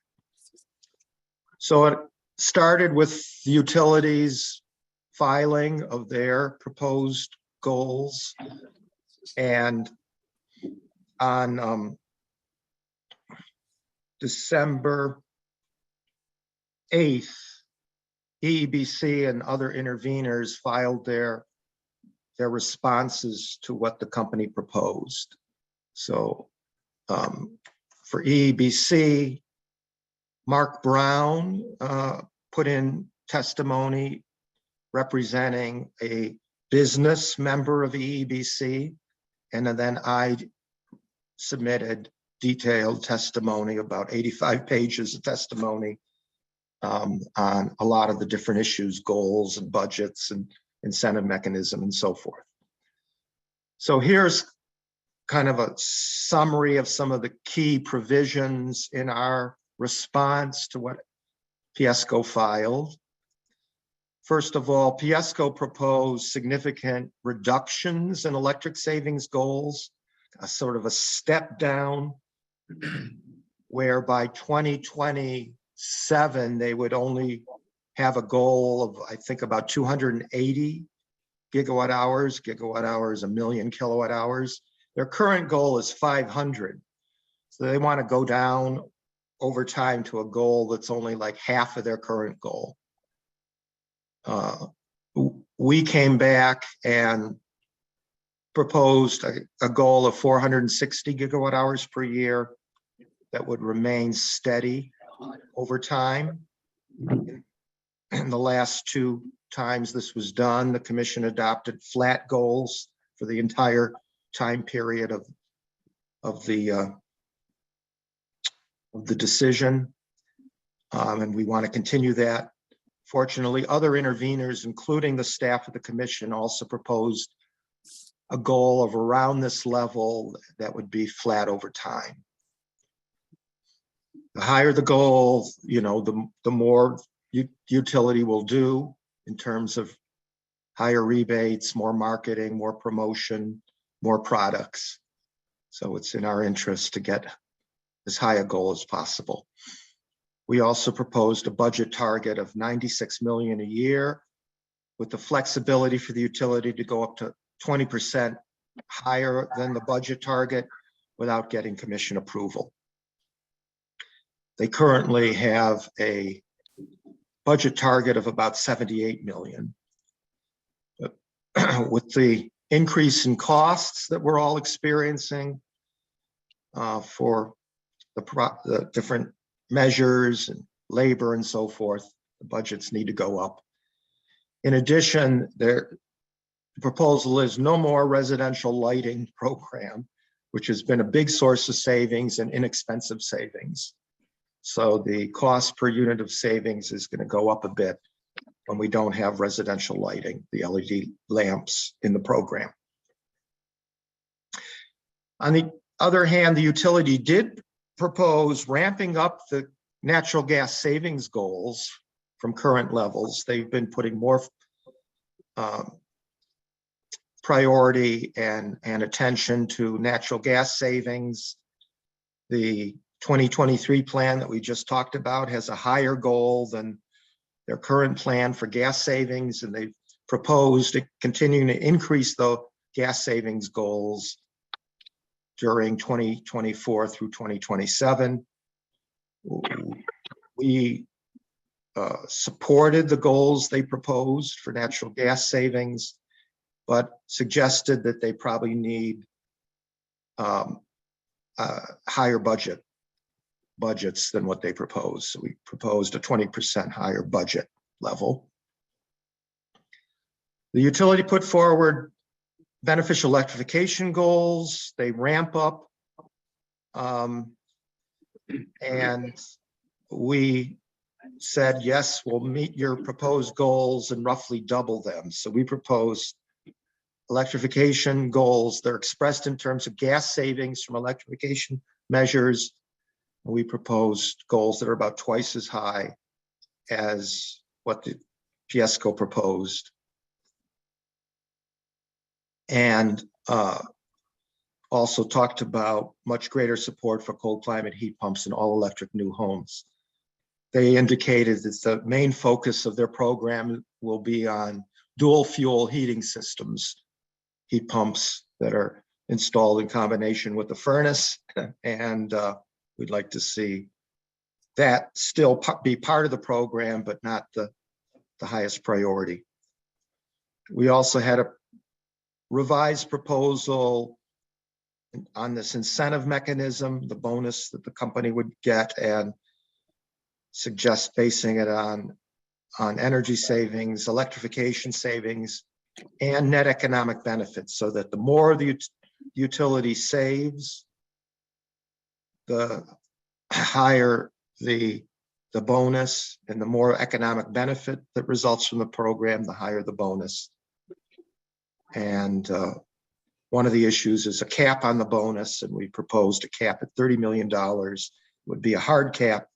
So it started with the utilities filing of their proposed goals, and on December 8th, EEBC and other interveners filed their responses to what the company proposed. So for EEBC, Mark Brown put in testimony representing a business member of EEBC, and then I submitted detailed testimony, about 85 pages of testimony on a lot of the different issues, goals and budgets and incentive mechanism and so forth. So here's kind of a summary of some of the key provisions in our response to what Piesco filed. First of all, Piesco proposed significant reductions in electric savings goals, a sort of a step down, where by 2025, 2027, they would only have a goal of, I think, about 280 gigawatt hours, a million kilowatt hours. Their current goal is 500. So they want to go down over time to a goal that's only like half of their current goal. We came back and proposed a goal of 460 gigawatt hours per year that would remain steady over time. And the last two times this was done, the commission adopted flat goals for the entire time period of the decision. And we want to continue that. Fortunately, other interveners, including the staff of the commission, also proposed a goal of around this level that would be flat over time. The higher the goal, the more utility will do in terms of higher rebates, more marketing, more promotion, more products. So it's in our interest to get as high a goal as possible. We also proposed a budget target of 96 million a year with the flexibility for the utility to go up to 20% higher than the budget target without getting commission approval. They currently have a budget target of about 78 million. But with the increase in costs that we're all experiencing for the different measures and labor and so forth, the budgets need to go up. In addition, the proposal is no more residential lighting program, which has been a big source of savings and inexpensive savings. So the cost per unit of savings is going to go up a bit when we don't have residential lighting, the LED lamps in the program. On the other hand, the utility did propose ramping up the natural gas savings goals from current levels. They've been putting more priority and attention to natural gas savings. The 2023 plan that we just talked about has a higher goal than their current plan for gas savings, and they've proposed continuing to increase the gas savings goals during 2024 through 2027. We supported the goals they proposed for natural gas savings, but suggested that they probably need higher budgets than what they proposed. So we proposed a 20% higher budget level. The utility put forward beneficial electrification goals. They ramp up. And we said, yes, we'll meet your proposed goals and roughly double them. So we proposed electrification goals. They're expressed in terms of gas savings from electrification measures. We proposed goals that are about twice as high as what the PSCO proposed. And also talked about much greater support for cold climate heat pumps in all electric new homes. They indicated that the main focus of their program will be on dual fuel heating systems, heat pumps that are installed in combination with the furnace. And we'd like to see that still be part of the program, but not the highest priority. We also had a revised proposal on this incentive mechanism, the bonus that the company would get, and suggest basing it on energy savings, electrification savings, and net economic benefits, so that the more the utility saves, the higher the bonus, and the more economic benefit that results from the program, the higher the bonus. And one of the issues is a cap on the bonus, and we proposed a cap at $30 million. It would be a hard cap.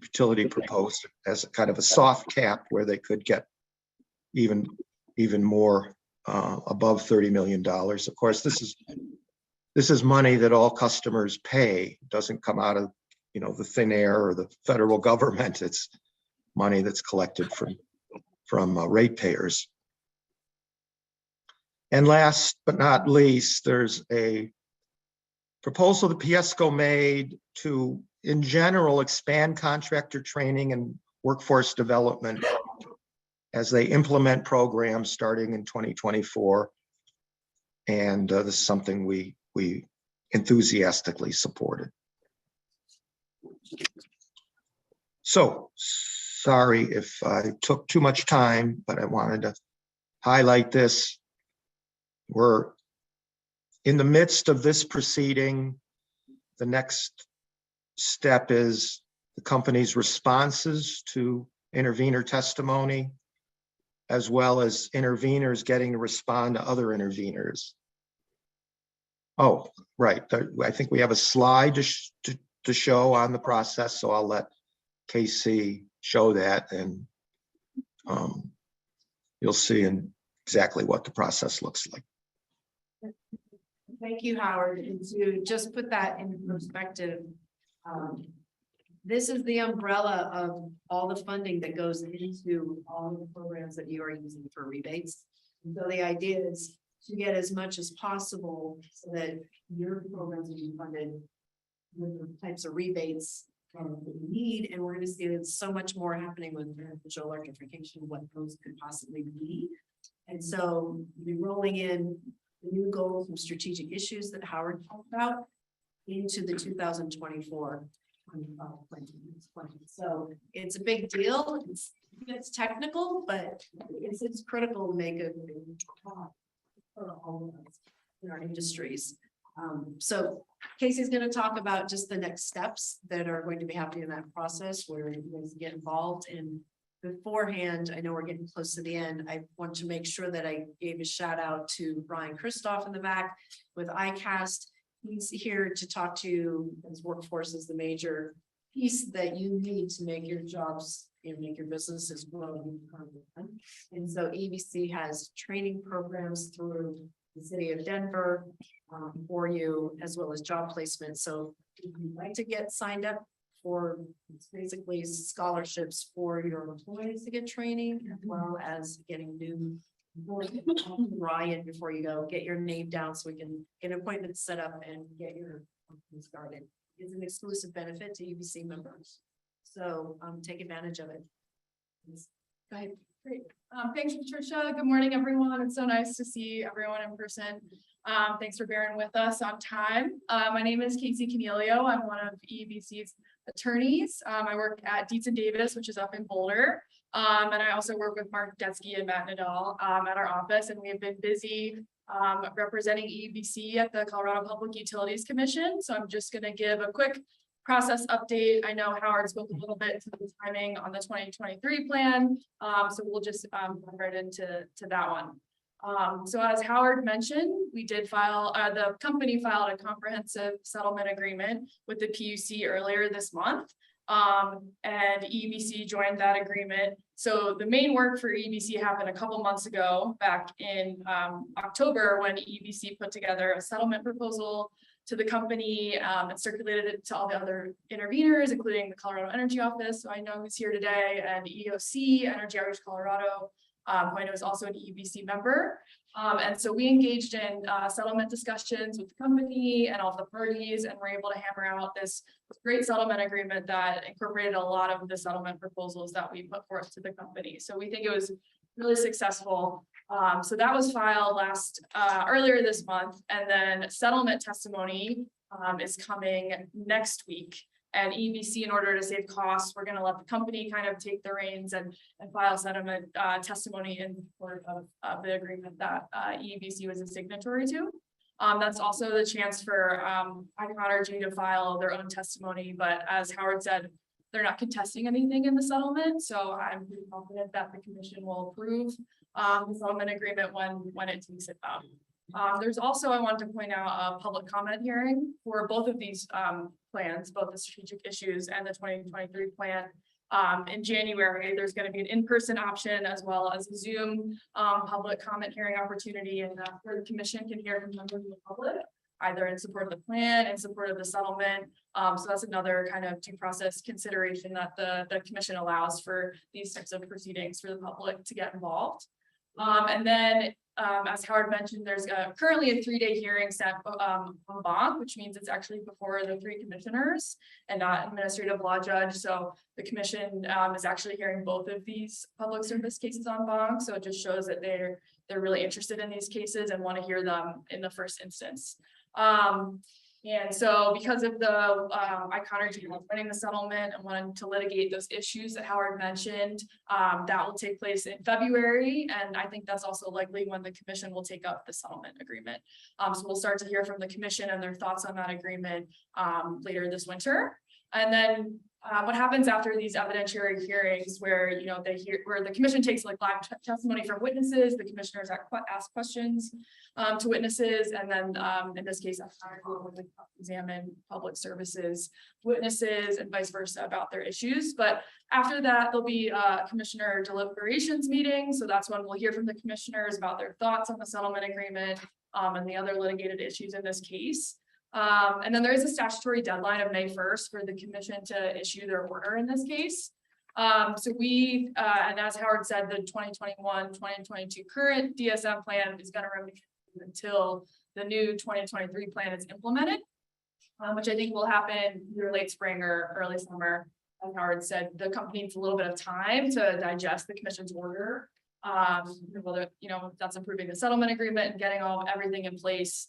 Utility proposed as a kind of a soft cap where they could get even more above $30 million. Of course, this is money that all customers pay. It doesn't come out of the thin air or the federal government. It's money that's collected from ratepayers. And last but not least, there's a proposal the PSCO made to, in general, expand contractor training and workforce development as they implement programs starting in 2024. And this is something we enthusiastically supported. So sorry if I took too much time, but I wanted to highlight this. We're in the midst of this proceeding. The next step is the company's responses to intervener testimony, as well as interveners getting to respond to other interveners. Oh, right. I think we have a slide to show on the process, so I'll let Casey show that, and you'll see exactly what the process looks like. Thank you, Howard. And to just put that in perspective, this is the umbrella of all the funding that goes into all the programs that you are using for rebates. And so the idea is to get as much as possible so that your programs will be funded with the types of rebates that you need. And we're going to see there's so much more happening with beneficial electrification, what those could possibly be. And so we're rolling in the new goals and strategic issues that Howard talked about into the 2024 So it's a big deal. It's technical, but it's critical to make a for all of us in our industries. So Casey's going to talk about just the next steps that are going to be happening in that process where you guys get involved. And beforehand, I know we're getting close to the end. I want to make sure that I gave a shout out to Brian Christoph in the back with ICAST. He's here to talk to you. His workforce is the major piece that you need to make your jobs and make your businesses grow. And so EEBC has training programs through the city of Denver for you, as well as job placement. So if you'd like to get signed up for, it's basically scholarships for your employees to get training, as well as getting new Ryan before you go, get your name down so we can get an appointment set up and get your company started. It's an exclusive benefit to EEBC members. So take advantage of it. Go ahead. Great. Thanks, Patricia. Good morning, everyone. It's so nice to see everyone in person. Thanks for bearing with us on time. My name is Casey Canelio. I'm one of EEBC's attorneys. I work at Dietz & Davis, which is up in Boulder. And I also work with Mark Detsky and Matt Nadal at our office, and we have been busy representing EEBC at the Colorado Public Utilities Commission. So I'm just going to give a quick process update. I know Howard spoke a little bit to the timing on the 2023 plan. So we'll just go right into that one. So as Howard mentioned, we did file, the company filed a comprehensive settlement agreement with the PUC earlier this month. And EEBC joined that agreement. So the main work for EEBC happened a couple months ago, back in October, when EEBC put together a settlement proposal to the company and circulated it to all the other interveners, including the Colorado Energy Office, so I know who's here today, and EOC, Energy Outreach Colorado, who I know is also an EEBC member. And so we engaged in settlement discussions with the company and all the parties, and were able to hammer out this great settlement agreement that incorporated a lot of the settlement proposals that we put forth to the company. So we think it was really successful. So that was filed earlier this month, and then settlement testimony is coming next week. And EEBC, in order to save costs, we're going to let the company kind of take the reins and file settlement testimony in support of the agreement that EEBC was a signatory to. That's also the chance for Icon to file their own testimony, but as Howard said, they're not contesting anything in the settlement, so I'm pretty confident that the commission will approve the settlement agreement when it takes it up. There's also, I want to point out, a public comment hearing for both of these plans, both the strategic issues and the 2023 plan. In January, there's going to be an in-person option as well as a Zoom public comment hearing opportunity, and where the commission can hear from members of the public. either in support of the plan, in support of the settlement. So that's another kind of due process consideration that the commission allows for these types of proceedings for the public to get involved. And then, as Howard mentioned, there's currently a 3-day hearing set en banc, which means it's actually before the 3 commissioners and not administrative law judge. So the commission is actually hearing both of these public service cases en banc. So it just shows that they're really interested in these cases and want to hear them in the first instance. And so because of the Iconergy winning the settlement and wanting to litigate those issues that Howard mentioned, that will take place in February. And I think that's also likely when the commission will take up the settlement agreement. So we'll start to hear from the commission and their thoughts on that agreement later this winter. And then what happens after these evidentiary hearings where, where the commission takes like live testimony from witnesses, the commissioners ask questions to witnesses, and then in this case, will examine public services witnesses and vice versa about their issues. But after that, there'll be commissioner deliberations meeting. So that's when we'll hear from the commissioners about their thoughts on the settlement agreement and the other litigated issues in this case. And then there is a statutory deadline of May 1st for the commission to issue their order in this case. So we, and as Howard said, the 2021-2022 current DSM plan is going to remain until the new 2023 plan is implemented, which I think will happen either late spring or early summer. As Howard said, the company needs a little bit of time to digest the commission's order. Whether, that's improving the settlement agreement and getting everything in place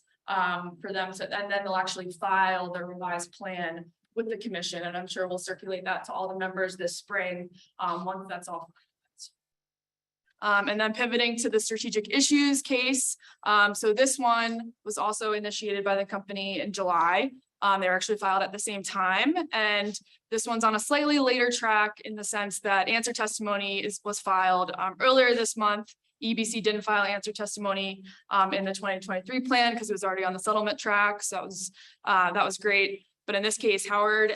for them to, and then they'll actually file their revised plan with the commission. And I'm sure we'll circulate that to all the members this spring once that's all. And then pivoting to the strategic issues case. So this one was also initiated by the company in July. They were actually filed at the same time. And this one's on a slightly later track in the sense that answer testimony was filed earlier this month. EEBC didn't file answer testimony in the 2023 plan because it was already on the settlement track. So that was great. But in this case, Howard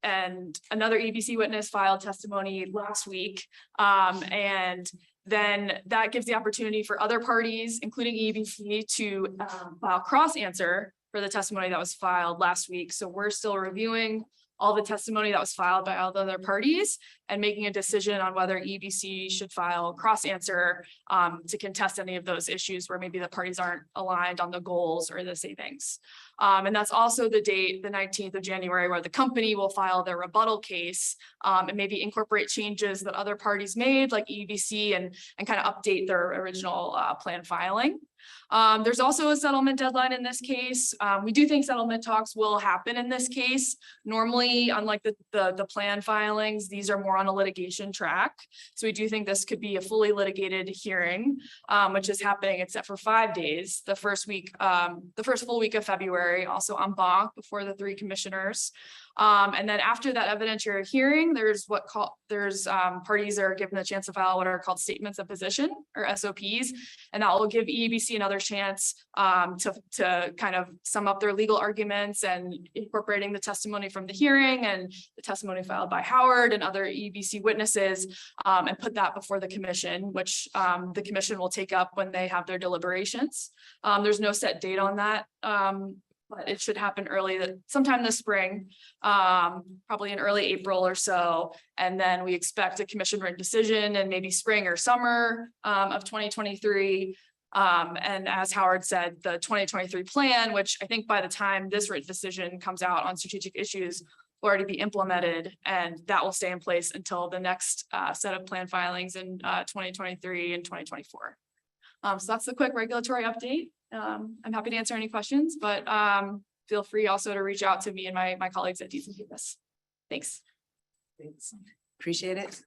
and another EEBC witness filed testimony last week. And then that gives the opportunity for other parties, including EEBC, to file cross answer for the testimony that was filed last week. So we're still reviewing all the testimony that was filed by all the other parties and making a decision on whether EEBC should file cross answer to contest any of those issues where maybe the parties aren't aligned on the goals or the savings. And that's also the date, the 19th of January, where the company will file their rebuttal case and maybe incorporate changes that other parties made like EEBC and kind of update their original plan filing. There's also a settlement deadline in this case. We do think settlement talks will happen in this case. Normally, unlike the plan filings, these are more on a litigation track. So we do think this could be a fully litigated hearing, which is happening except for 5 days. The first full week of February, also en banc before the 3 commissioners. And then after that evidentiary hearing, parties are given the chance to file what are called statements of position or SOPs, and that will give EEBC another chance to kind of sum up their legal arguments and incorporating the testimony from the hearing and the testimony filed by Howard and other EEBC witnesses and put that before the commission, which the commission will take up when they have their deliberations. There's no set date on that. But it should happen sometime this spring, probably in early April or so. And then we expect a commission written decision in maybe spring or summer of 2023. And as Howard said, the 2023 plan, which I think by the time this written decision comes out on strategic issues, will already be implemented, and that will stay in place until the next set of plan filings in 2023 and 2024. So that's the quick regulatory update. I'm happy to answer any questions, but feel free also to reach out to me and my colleagues at DCPS. Thanks. Thanks. Appreciate it.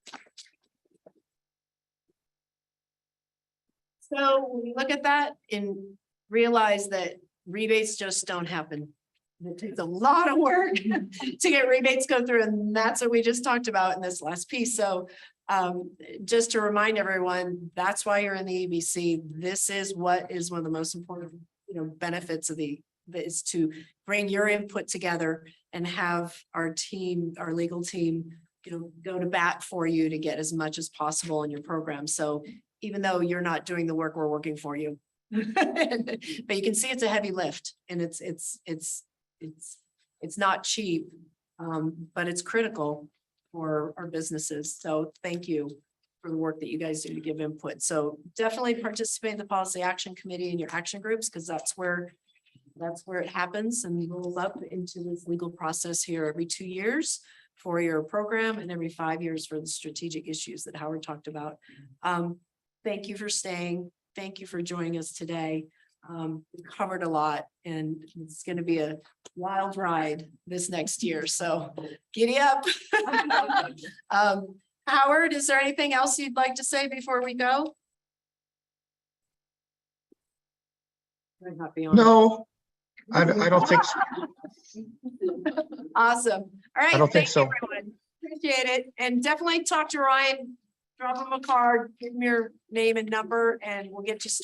So when you look at that and realize that rebates just don't happen. It takes a lot of work to get rebates go through, and that's what we just talked about in this last piece. So just to remind everyone, that's why you're in the EEBC. This is what is one of the most important, benefits of is to bring your input together and have our team, our legal team, go to bat for you to get as much as possible in your program. So even though you're not doing the work, we're working for you. But you can see it's a heavy lift and it's not cheap. But it's critical for our businesses. So thank you for the work that you guys do to give input. So definitely participate in the policy action committee and your action groups, because that's where it happens and rolls up into this legal process here every 2 years for your program and every 5 years for the strategic issues that Howard talked about. Thank you for staying. Thank you for joining us today. We covered a lot and it's going to be a wild ride this next year. So giddy up. Howard, is there anything else you'd like to say before we go? Might not be on. No, I don't think so. Awesome. All right. I don't think thank so. you, everyone. Appreciate it. And definitely talk to Ryan, drop him a card, give him your name and number, and we'll get you started.